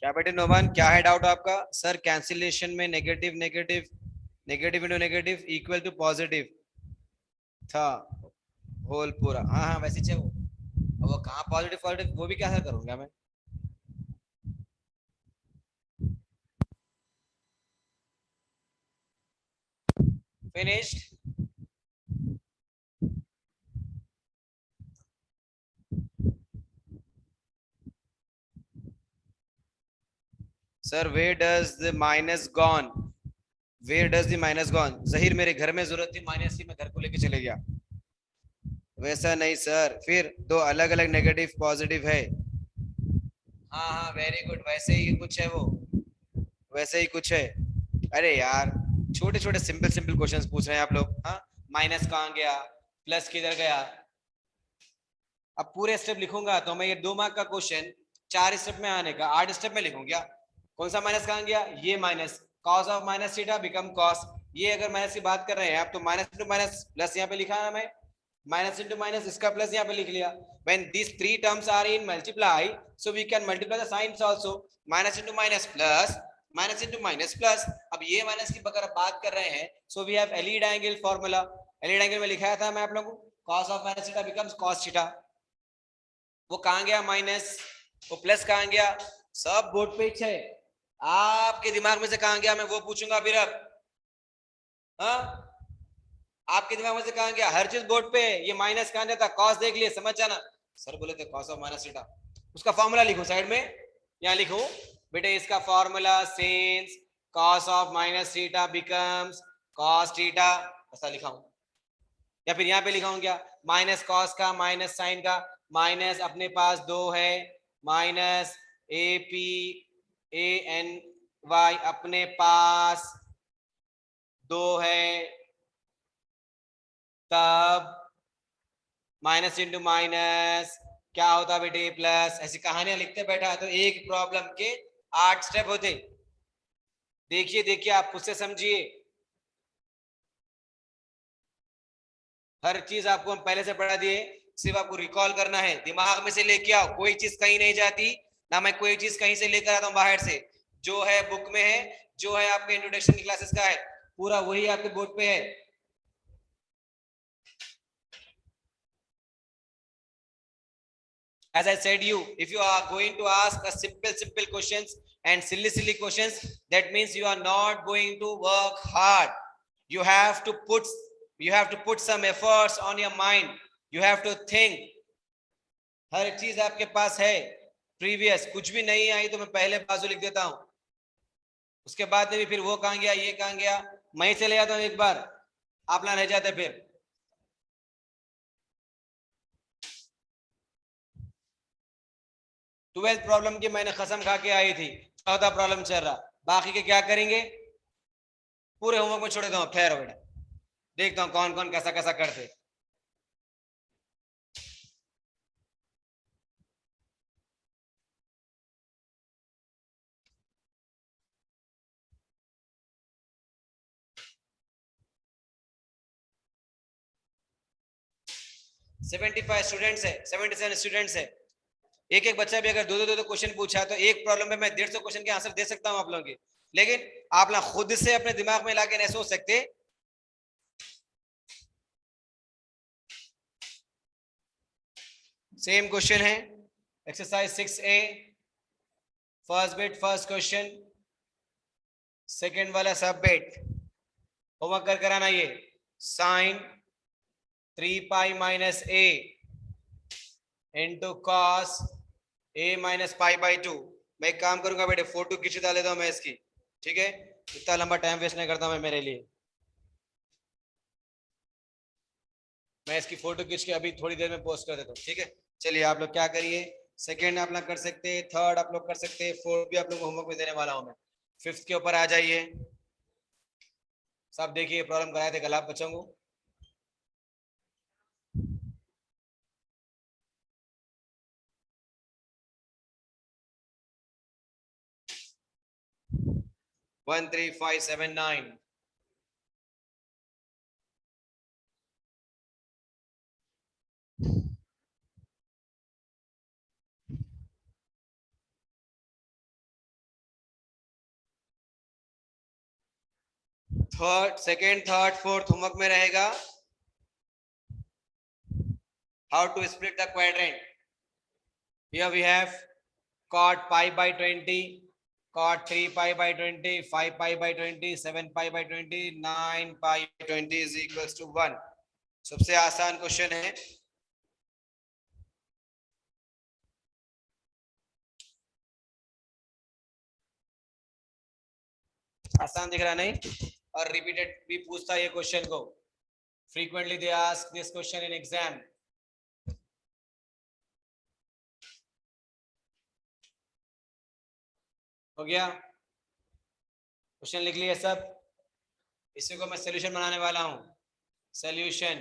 क्या बेटे नोमान, क्या है डाउट आपका, सर कैंसिलेशन में negative negative, negative into negative equal to positive था, whole पूरा, हाँ हाँ वैसे चाहिए वो, अब वो कहाँ पॉजिटिव पॉजिटिव वो भी कैसे करूंगा मैं, finished, sir where does the minus gone, where does the minus gone, Zaheer मेरे घर में जरूरत थी माइनस की, मैं घर को लेके चले गया, वैसा नहीं सर, फिर दो अलग अलग नेगेटिव पॉजिटिव है, हाँ हाँ वेरी गुड, वैसे ही कुछ है वो, वैसे ही कुछ है, अरे यार छोटे छोटे सिंपल सिंपल क्वेश्चंस पूछ रहे हैं आप लोग, हाँ, माइनस कहाँ गया, प्लस किधर गया, अब पूरे स्टेप लिखूंगा तो मैं ये 2 मार्क का क्वेश्चन 4 स्टेप में आने का 8 स्टेप में लिखूंगा, कौन सा माइनस कहाँ गया, ये minus, cos of minus theta become cos, ये अगर माइनस की बात कर रहे हैं आप तो माइनस इंटू माइनस प्लस यहाँ पे लिखा है मैं, माइनस इंटू माइनस इसका प्लस यहाँ पे लिख लिया, when these 3 terms are in multiply so we can multiply the signs also, minus into minus plus, minus into minus plus, अब ये माइनस की अगर बात कर रहे हैं so we have Elide angle formula, Elide angle में लिखाया था मैं आप लोगों को, cos of minus theta becomes cos theta, वो कहाँ गया माइनस, वो प्लस कहाँ गया, सब बोर्ड पे है, आपके दिमाग में से कहाँ गया मैं वो पूछूंगा फिर अब, हाँ आपके दिमाग में से कहाँ गया, हर चीज बोर्ड पे, ये माइनस कहाँ जाता, कॉस देख लिए समझ जाना, सर बोले थे कॉस ऑफ माइनस थीटा, उसका फॉर्मूला लिखो साइड में, यहाँ लिखो बेटे इसका formula since cos of minus theta becomes cos theta, ऐसा लिखाऊं या फिर यहाँ पे लिखाऊं क्या, माइनस कॉस का माइनस साइन का, माइनस अपने पास दो है, minus A P A N Y अपने पास दो है, तब माइनस इंटू माइनस क्या होता बेटे प्लस। ऐसी कहानियां लिखते बैठा तो एक प्रॉब्लम के 8 स्टेप होते। देखिए देखिए आप खुद से समझिए, हर चीज आपको हम पहले से पढ़ा दिए, सिर्फ आपको रिकॉल करना है, दिमाग में से लेके आओ, कोई चीज कहीं नहीं जाती ना, मैं कोई चीज कहीं से लेकर आता हूँ बाहर से, जो है बुक में है, जो है आपके इंट्रोडक्शन की क्लासेस का है, पूरा वही आपके बोर्ड पे है। As I said you, if you are going to ask a simple questions and silly questions, that means you are not going to work hard. You have to put some efforts on your mind. You have to think. हर चीज आपके पास है previous, कुछ भी नहीं आई तो मैं पहले बाजू लिख देता हूं, उसके बाद में भी फिर वो कहां गया ये कहां गया, मैं चले जाता हूं एक बार, आप ना रह जाते फिर। 12th प्रॉब्लम की मैंने कसम खा के आई थी, 14 प्रॉब्लम चल रहा, बाकी के क्या करेंगे, पूरे होमवर्क में छोड़ देता हूँ, ठहरो बेटा देखता हूँ कौन कौन कैसा कैसा करते। सेवेंटी फाइव स्टूडेंट्स है, 77 स्टूडेंट्स है, एक एक बच्चा भी अगर दो क्वेश्चन पूछा तो एक प्रॉब्लम में मैं 150 क्वेश्चन के आंसर दे सकता हूं आप लोगों के, लेकिन आप ना खुद से अपने दिमाग में लाके नहीं सोच सकते। सेम क्वेश्चन है exercise 6A, first bit first question, second वाला सब बिट होमवर्क कर कराना, ये sign 3 pi minus A into cos A minus pi by 2। मैं एक काम करूंगा बेटे, फोटो खींच डाल देता हूं मैं इसकी, ठीक है, इतना लंबा टाइम वेस्ट नहीं करता मैं मेरे लिए, मैं इसकी फोटो खींच के अभी थोड़ी देर में पोस्ट कर देता हूँ, ठीक है। चलिए आप लोग क्या करिए, सेकेंड आप लोग कर सकते हैं, थर्ड आप लोग कर सकते हैं, फोर्थ भी आप लोग होमवर्क में देने वाला हूँ मैं, फिफ्थ के ऊपर आ जाइए। सब देखिए प्रॉब्लम कराए थे कल आप बच्चों को, one three five seven nine. Third second third fourth homework में रहेगा, how to split the quadrant. Here we have cot pi by 20, cot 3 pi by 20, 5 pi by 20, 7 pi by 20, 9 pi by 20 is equals to 1। सबसे आसान question है, आसान दिख रहा नहीं, और रिपीटेड भी पूछता है ये क्वेश्चन को, frequently they ask this question in exam. हो गया, क्वेश्चन लिख लिया सब, इसी को मैं सॉल्यूशन बनाने वाला हूं, सॉल्यूशन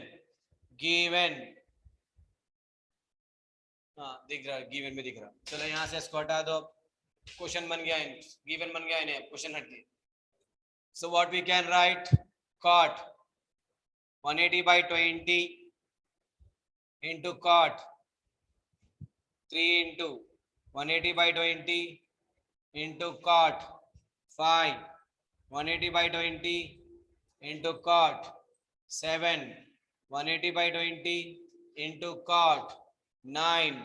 गिवन, हाँ दिख रहा है गिवन में दिख रहा, चलो यहाँ से इसको हटा दो, क्वेश्चन बन गया, गिवन बन गया, इन्हें क्वेश्चन हट गया। So what we can write, cot 180 by 20 into cot 3 into 180 by 20 into cot 5, 180 by 20 into cot 7, 180 by 20 into cot 9,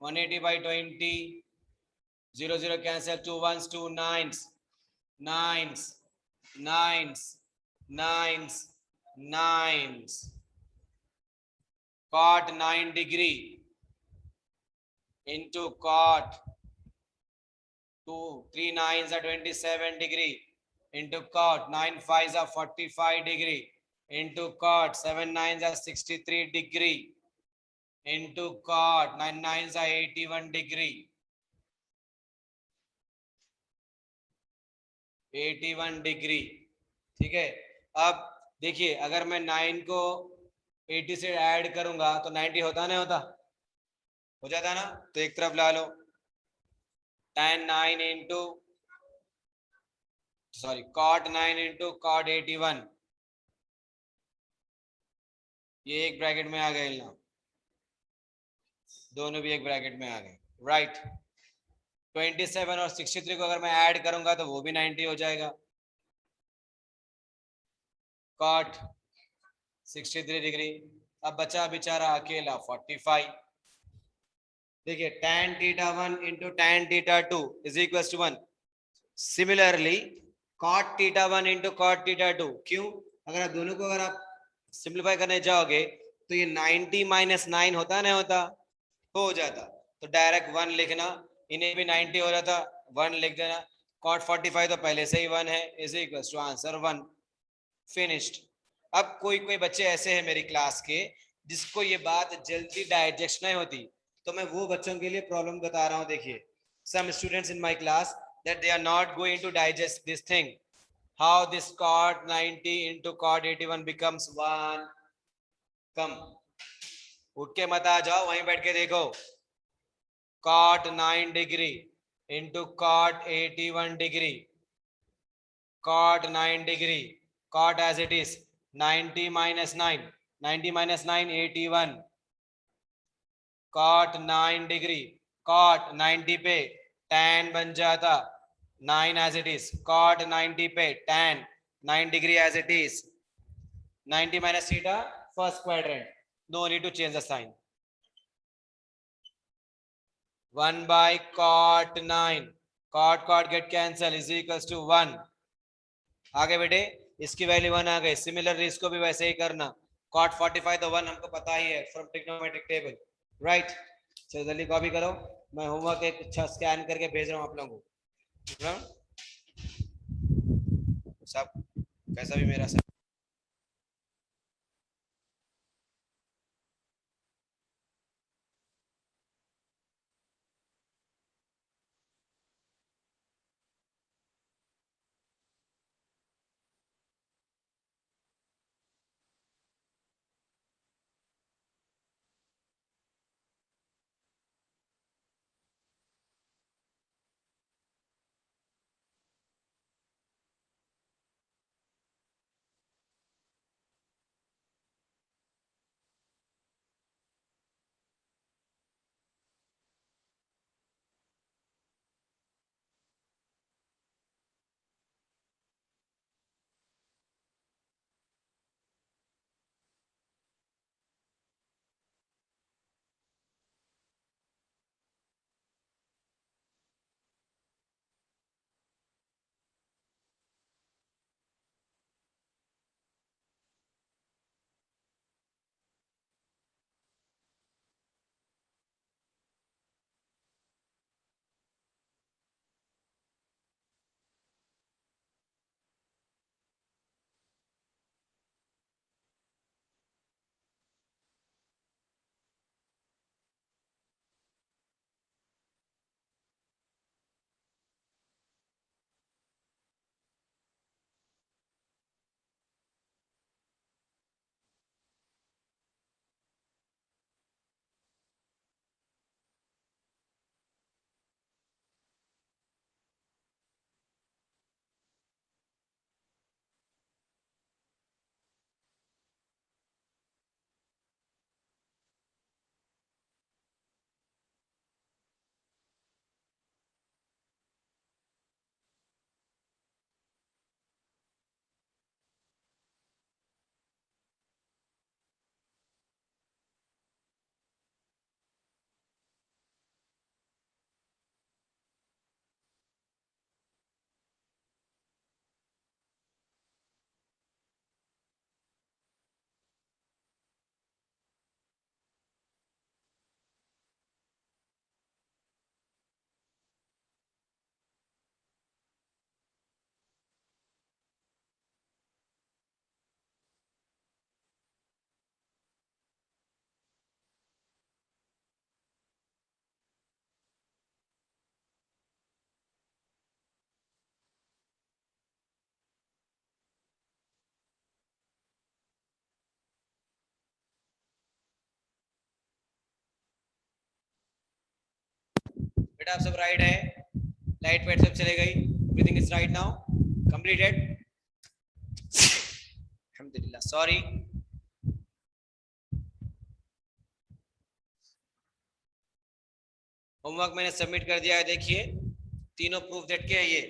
180 by 20, 0 0 cancel, 2 ones 2 nines, nines, nines, nines, nines, cot 9 degree, into cot 2 3 nines are 27 degree into cot 9 fives are 45 degree into cot 7 nines are 63 degree into cot 9 nines are 81 degree 81 degree. ठीक है, अब देखिए अगर मैं 9 को 80 से add करूंगा तो 90 होता नहीं होता, हो जाता ना, तो एक तरफ ला लो tan 9 into sorry cot 9 into cot 81, ये एक ब्रैकेट में आ गए ना, दोनों भी एक ब्रैकेट में आ गए, राइट। 27 और 63 को अगर मैं ऐड करूंगा तो वो भी 90 हो जाएगा, cot 63 डिग्री। अब बचा बेचारा अकेला 45। देखिए tan theta 1 into tan theta 2 is equal to 1। Similarly cot theta 1 into cot theta 2, क्यों, अगर आप दोनों को अगर आप सिंप्लीफाई करने जाओगे तो ये 90 माइनस 9 होता नहीं होता, हो जाता, तो डायरेक्ट 1 लिखना, इन्हें भी 90 हो जाता, 1 लिख देना, cot 45 तो पहले से ही 1 है, is equal to answer 1, finished. अब कोई कोई बच्चे ऐसे हैं मेरी क्लास के जिसको ये बात जल्दी डाइजेस्ट नहीं होती, तो मैं वो बच्चों के लिए प्रॉब्लम बता रहा हूँ। देखिए some students in my class that they are not going to digest this thing, how this cot 90 into cot 81 becomes 1। कम उठ के मत आ जाओ, वहीं बैठ के देखो, cot 9 degree into cot 81 degree, cot 9 degree, cot as it is 90 minus 9, 90 minus 9 81, cot 9 degree, cot 90 पे tan बन जाता 9 as it is, cot 90 पे tan 9 degree as it is, 90 minus theta first quadrant, no need to change the sign, 1 by cot 9, cot cot get cancel is equals to 1। आगे बेटे इसकी value 1 आ गई, similarly इसको भी वैसे ही करना, cot 45 तो 1 हमको पता ही है फ्रॉम ट्रिग्नोमेट्रिक टेबल, राइट। चलो जल्दी कॉपी करो, मैं होमवर्क एक अच्छा स्कैन करके भेज रहा हूँ आप लोगों को, सब कैसा भी मेरा सब बेटा आप सब राइट है, लाइट वेट सब चले गई, everything is right now, completed, अल्हम्दुलिल्लाह। सॉरी, होमवर्क मैंने सबमिट कर दिया है, देखिए तीनों प्रूफ देट के है ये।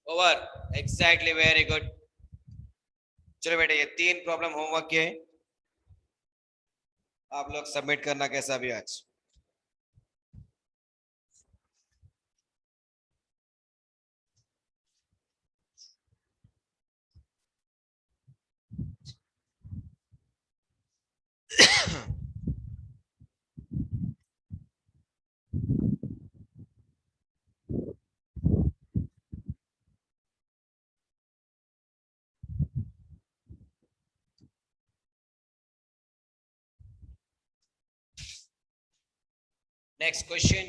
Over, exactly, very good. चलो बेटा ये 3 प्रॉब्लम होमवर्क के आप लोग सबमिट करना कैसा भी आज। Next question,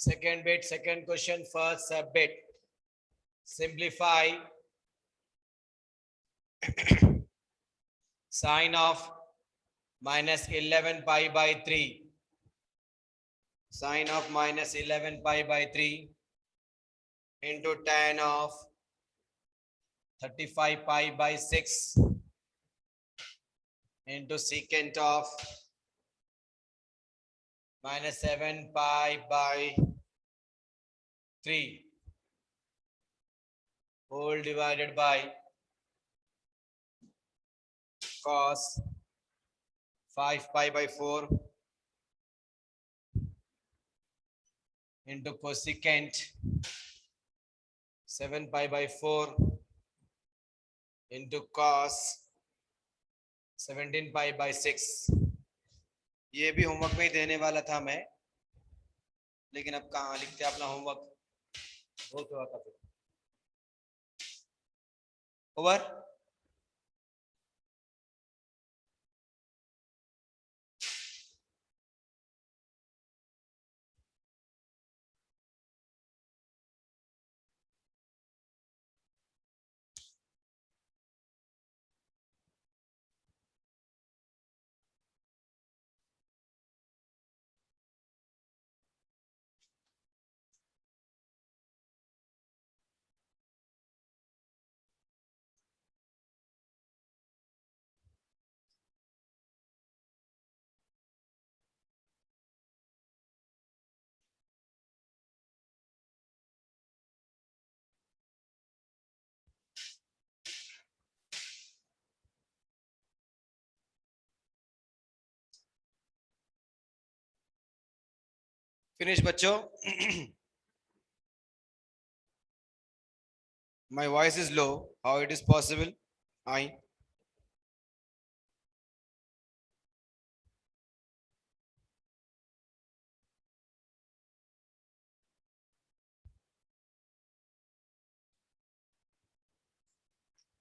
second bit, second question, first bit, simplify sine of minus 11 pi by 3, sine of minus 11 pi by 3 into tan of 35 pi by 6 into secant of minus 7 pi by 3 whole divided by cos 5 pi by 4 into cosecant 7 pi by 4 into cos 17 pi by 6। ये भी homework में ही देने वाला था मैं, लेकिन अब कहाँ लिखते अपना होमवर्क, बहुत हुआ था फिर। ओवर। फिनिश बच्चों। My voice is low. How it is possible? I.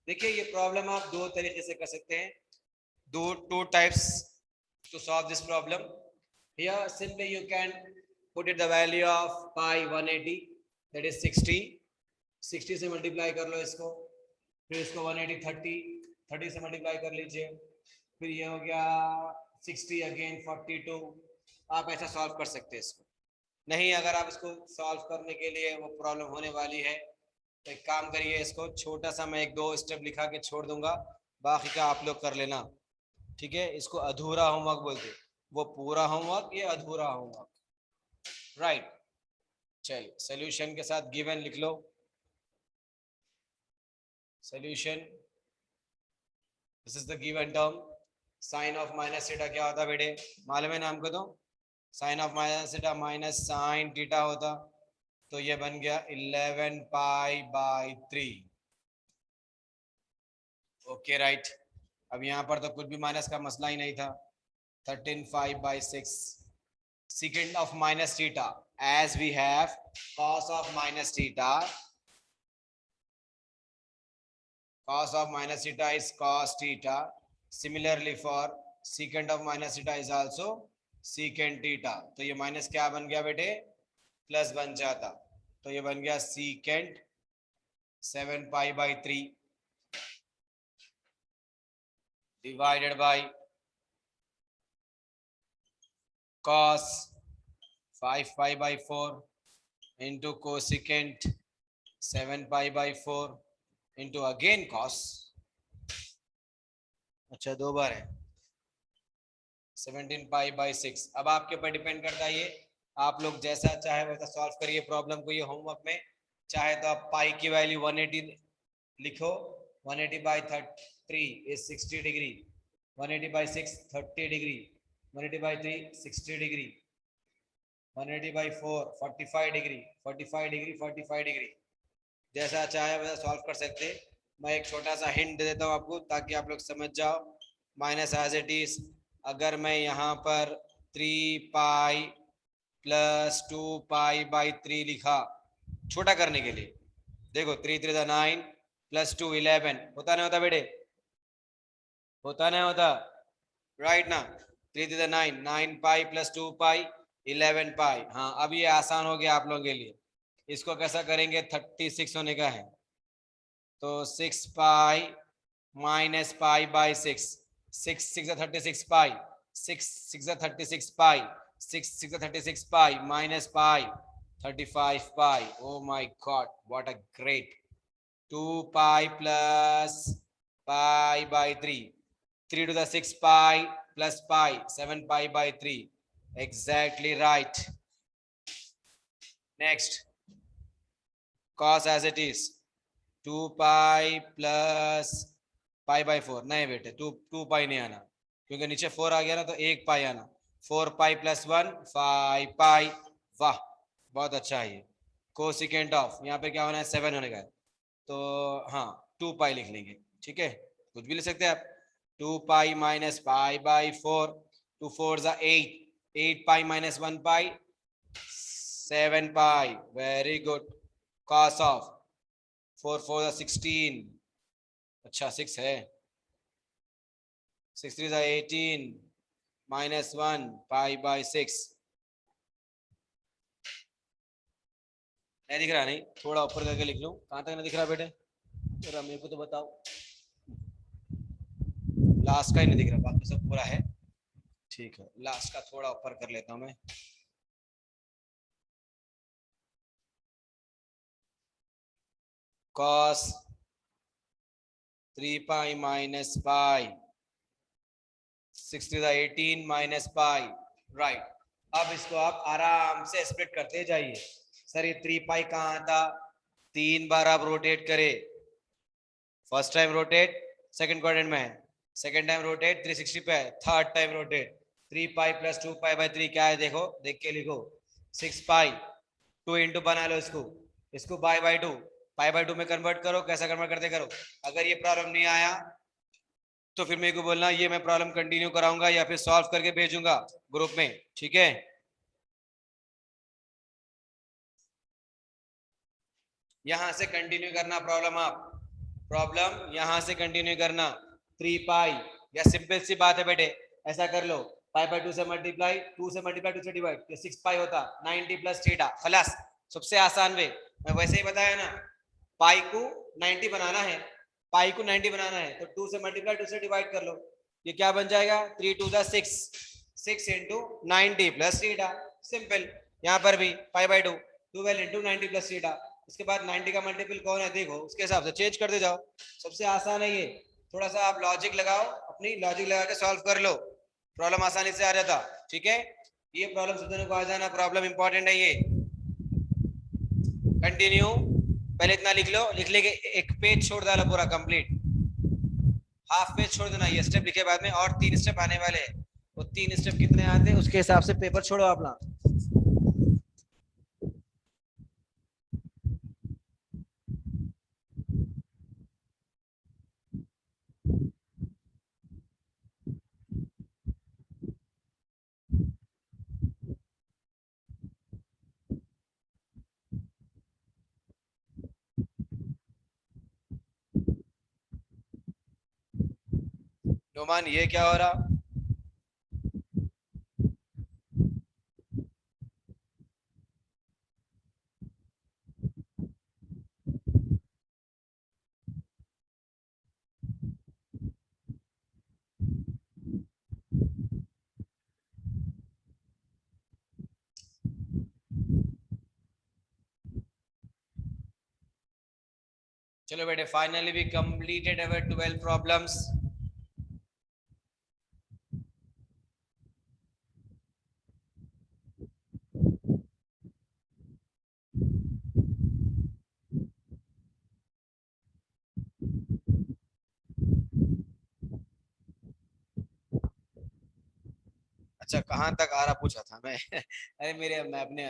देखिए ये प्रॉब्लम आप दो तरीके से कर सकते हैं, two types to solve this problem. Here simply you can put it the value of pi 180, that is 60, 60 से मल्टीप्लाई कर लो इसको, फिर इसको 180 30 से मल्टीप्लाई कर लीजिए, फिर ये हो गया 60 अगेन 42। आप ऐसा सॉल्व कर सकते हैं इसको। नहीं अगर आप इसको सॉल्व करने के लिए वो प्रॉब्लम होने वाली है तो एक काम करिए, इसको छोटा सा मैं 1-2 स्टेप लिखा के छोड़ दूंगा, बाकी का आप लोग कर लेना, ठीक है। इसको अधूरा होमवर्क बोलते हैं, वो पूरा होमवर्क, ये अधूरा होमवर्क, राइट। चलिए सॉल्यूशन के साथ गिवन लिख लो। solution. This is the given term. Sin of minus theta क्या होता बेटे, मालूम है ना हमको? तो sin of minus theta minus sin theta होता, तो ये बन गया 11 पाई बाई 3. Okay right. अब यहाँ पर तो कुछ भी माइनस का मसला ही नहीं था. 13 5 by 6 secant of minus theta, as we have cos of minus theta. Cos of minus theta is cos theta. Similarly for secant of minus theta is also secant theta. तो ये माइनस क्या बन गया बेटे, प्लस बन जाता. तो ये बन गया secant 7 pi by 3 divided by cos 5 pi by 4 into cosecant 7 pi by 4 into again cos. अच्छा दो बार है. 17 पाई बाई 6. अब आपके ऊपर डिपेंड करता है, ये आप लोग जैसा चाहे वैसा सॉल्व करिए प्रॉब्लम को. ये होमवर्क में चाहे तो आप पाई की वैल्यू 180 लिखो. 180 by 3 is 60 degree. 180 by 6 30 degree. 180 by 3 60 degree. 180 by 4 45 degree. 45 degree 45 degree. जैसा चाहे वैसा सॉल्व कर सकते. मैं एक छोटा सा हिंट दे देता हूँ आपको ताकि आप लोग समझ जाओ. माइनस एज इट इज, अगर मैं यहाँ पर 3 पाई प्लस 2 पाई बाई 3 लिखा छोटा करने के लिए, देखो 3 3 9 प्लस 2 11 होता नहीं होता बेटे, होता नहीं होता, राइट ना. 3 3 9 9 पाई प्लस 2 पाई 11 पाई. हाँ अब ये आसान हो गया आप लोगों के लिए. इसको कैसा करेंगे, 36 होने का है तो 6 pi minus pi by 6. 6 6 36 pi. 6 6 36 pi. 6 6 36 pi minus pi 35 pi. Oh my God, what a great. 2 pi plus pi by 3. 3 to the 6 pi plus pi. 7 pi by 3. Exactly right. Next, cos as it is. 2 pi plus pi by 4. नहीं बेटे 2 pi नहीं आना, क्योंकि नीचे 4 आ गया ना तो 1 pi आना. 4 pi plus 1 5 pi. वाह बहुत अच्छा है ये. कोसिकेंट ऑफ यहाँ पे क्या होना है, 7 होने का है तो हाँ 2 pi लिख लेंगे. ठीक है, कुछ भी लिख सकते हैं आप. 2 pi minus pi by 4. 2 4s are 8. 8 pi minus 1 pi 7 pi. Very good. Cos of 4 4 are 16. अच्छा 6 है. 6 3s are 18 minus 1 pi by 6. नहीं दिख रहा, नहीं थोड़ा ऊपर करके लिख लो. कहाँ तक नहीं दिख रहा बेटे, जरा मेरे को तो बताओ. लास्ट का ही नहीं दिख रहा, बाकी सब पूरा है. ठीक है, लास्ट का थोड़ा ऊपर कर लेता हूं मैं. cos 3 pi minus pi 6 to the 18 minus pi. Right. अब इसको आप आराम से स्प्लिट करते जाइए. सर ये 3 pi कहाँ था, 3 बार आप रोटेट करें. First time rotate second quadrant में है, सेकंड टाइम रोटेट 360 पे है, third time rotate 3 pi plus 2 pi by 3 क्या है, देखो देख के लिखो. 6 पाई 2 इंटू बना लो इसको. इसको पाई बाई 2 पाई बाई 2 में कन्वर्ट करो. कैसा कन्वर्ट करते करो. अगर ये प्रॉब्लम नहीं आया तो फिर मेरे को बोलना, ये मैं प्रॉब्लम कंटिन्यू कराऊंगा या फिर सॉल्व करके भेजूंगा ग्रुप में. ठीक है, यहां से कंटिन्यू करना प्रॉब्लम. आप प्रॉब्लम यहां से कंटिन्यू करना. 3 पाई या सिंपल सी बात है बेटे, ऐसा कर लो. पाई बाई 2 से मल्टीप्लाई, 2 से मल्टीप्लाई 2 से डिवाइड, तो 6 पाई होता 90 प्लस थीटा. खलास, सबसे आसान वे. मैं वैसे ही बताया ना, पाई को 90 बनाना है, पाई को 90 बनाना है तो 2 से मल्टीप्लाई 2 से डिवाइड कर लो. ये क्या बन जाएगा, 3 2 the 6. 6 into 90 plus theta. Simple. यहाँ पर भी पाई बाई 2 12 इंटू 90 प्लस थीटा. इसके बाद 90 का मल्टीपल कौन है देखो, उसके हिसाब से चेंज करते जाओ. सबसे आसान है ये. थोड़ा सा आप लॉजिक लगाओ, अपनी लॉजिक लगा के सॉल्व कर लो, प्रॉब्लम आसानी से आ जाता. ठीक है, ये प्रॉब्लम समझने को आ जाना, प्रॉब्लम इंपॉर्टेंट है ये. कंटिन्यू पहले इतना लिख लो, लिख लेके एक पेज छोड़ डालो पूरा कंप्लीट, हाफ पेज छोड़ देना, ये स्टेप लिखे बाद में और 3 स्टेप आने वाले हैं, वो 3 स्टेप कितने आते हैं उसके हिसाब से पेपर छोड़ो अपना। नोमान ये क्या हो रहा? चलो बेटे, finally we completed our 12 problems. अच्छा कहाँ तक आ रहा पूछा था मैं अरे मेरे, मैं अपने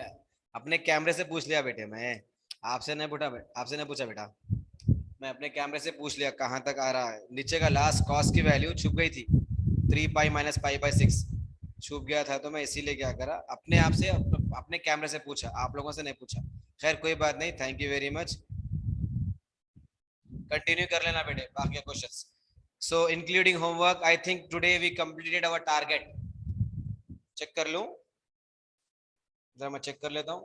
अपने कैमरे से पूछ लिया बेटे, मैं आपसे नहीं पूछा, आपसे नहीं पूछा बेटा, मैं अपने कैमरे से पूछ लिया कहाँ तक आ रहा है। नीचे का लास्ट कॉस की वैल्यू छुप गई थी, 3 पाई - पाई/6 छुप गया था, तो मैं इसीलिए क्या करा, अपने आप से अपने कैमरे से पूछा, आप लोगों से नहीं पूछा। खैर कोई बात नहीं, thank you very much. Continue कर लेना बेटे बाकी questions. So including homework, I think today we completed our target. Check कर लूं, जरा मैं चेक कर लेता हूँ।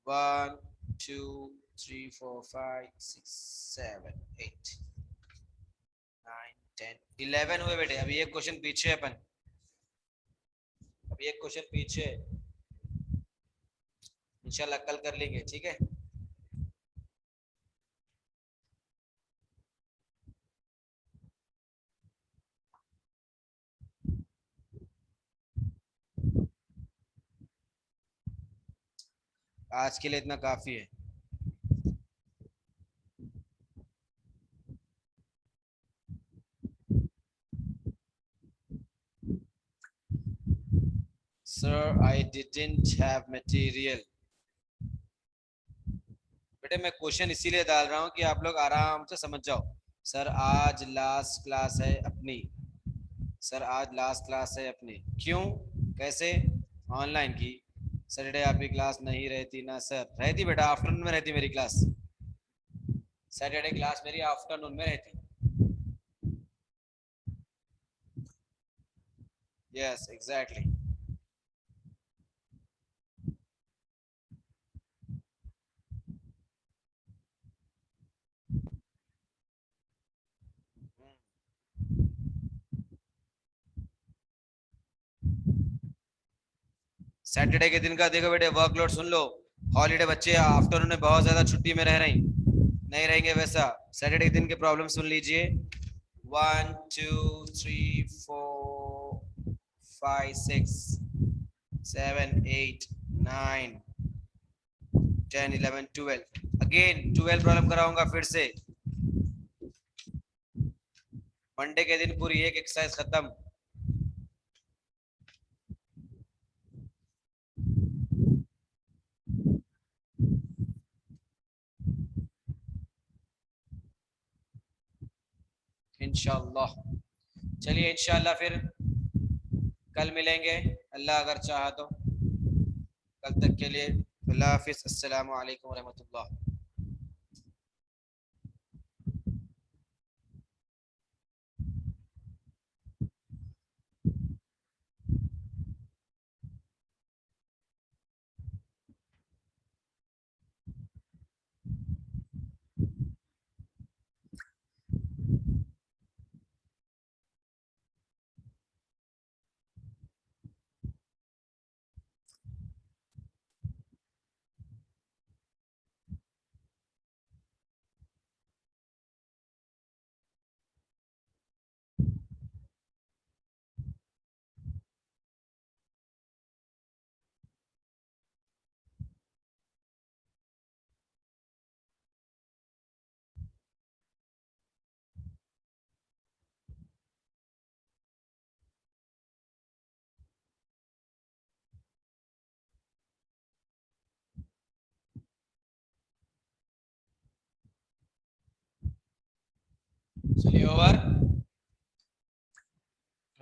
1 2 3 4 5 6 7 8 9 10 11 हुए बेटे, अभी एक क्वेश्चन पीछे है अपन, अभी एक क्वेश्चन पीछे है। इंशाल्लाह कल कर लेंगे, ठीक है। आज के लिए इतना काफी है। Sir I didn't have material. बेटे मैं क्वेश्चन इसीलिए डाल रहा हूँ कि आप लोग आराम से समझ जाओ। सर आज लास्ट क्लास है अपनी, सर आज लास्ट क्लास है अपनी, क्यों, कैसे, ऑनलाइन की। सैटरडे आपकी क्लास नहीं रहती ना? सर रहती बेटा, आफ्टरनून में रहती मेरी क्लास, सैटरडे क्लास मेरी आफ्टरनून में रहती। Yes exactly. सैटरडे के दिन का देखो बेटे, वर्कलोड सुन लो। हॉलीडे बच्चे आफ्टरनून में बहुत ज्यादा छुट्टी में रह रही, नहीं रहेंगे वैसा। सैटरडे के दिन के प्रॉब्लम सुन लीजिए। 1 2 3 4 5 6 7 8 9 10 11 12 अगेन 12 प्रॉब्लम कराऊंगा फिर से। मंडे के दिन पूरी एक एक्सरसाइज खत्म। इंशाल्लाह। चलिए इंशाल्लाह फिर कल मिलेंगे, अल्लाह अगर चाहा तो। कल तक के लिए अल्लाह हाफिज, अस्सलाम वालेकुम रहमतुल्लाह।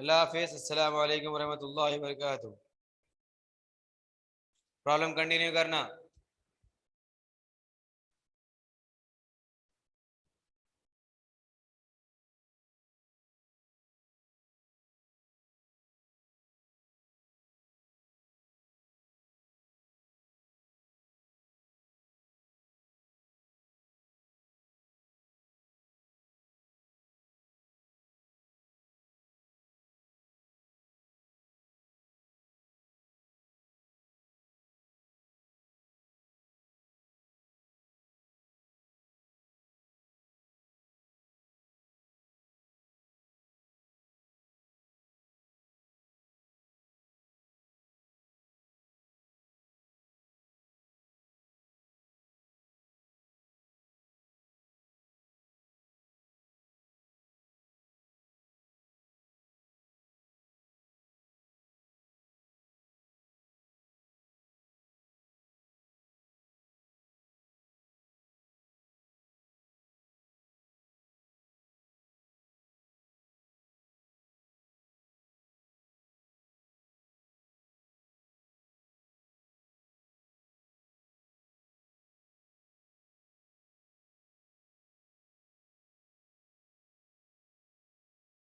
अल्लाह हाफिज, अस्सलाम वालेकुम रहमतुल्लाहि व बरकातहू। प्रॉब्लम कंटिन्यू करना।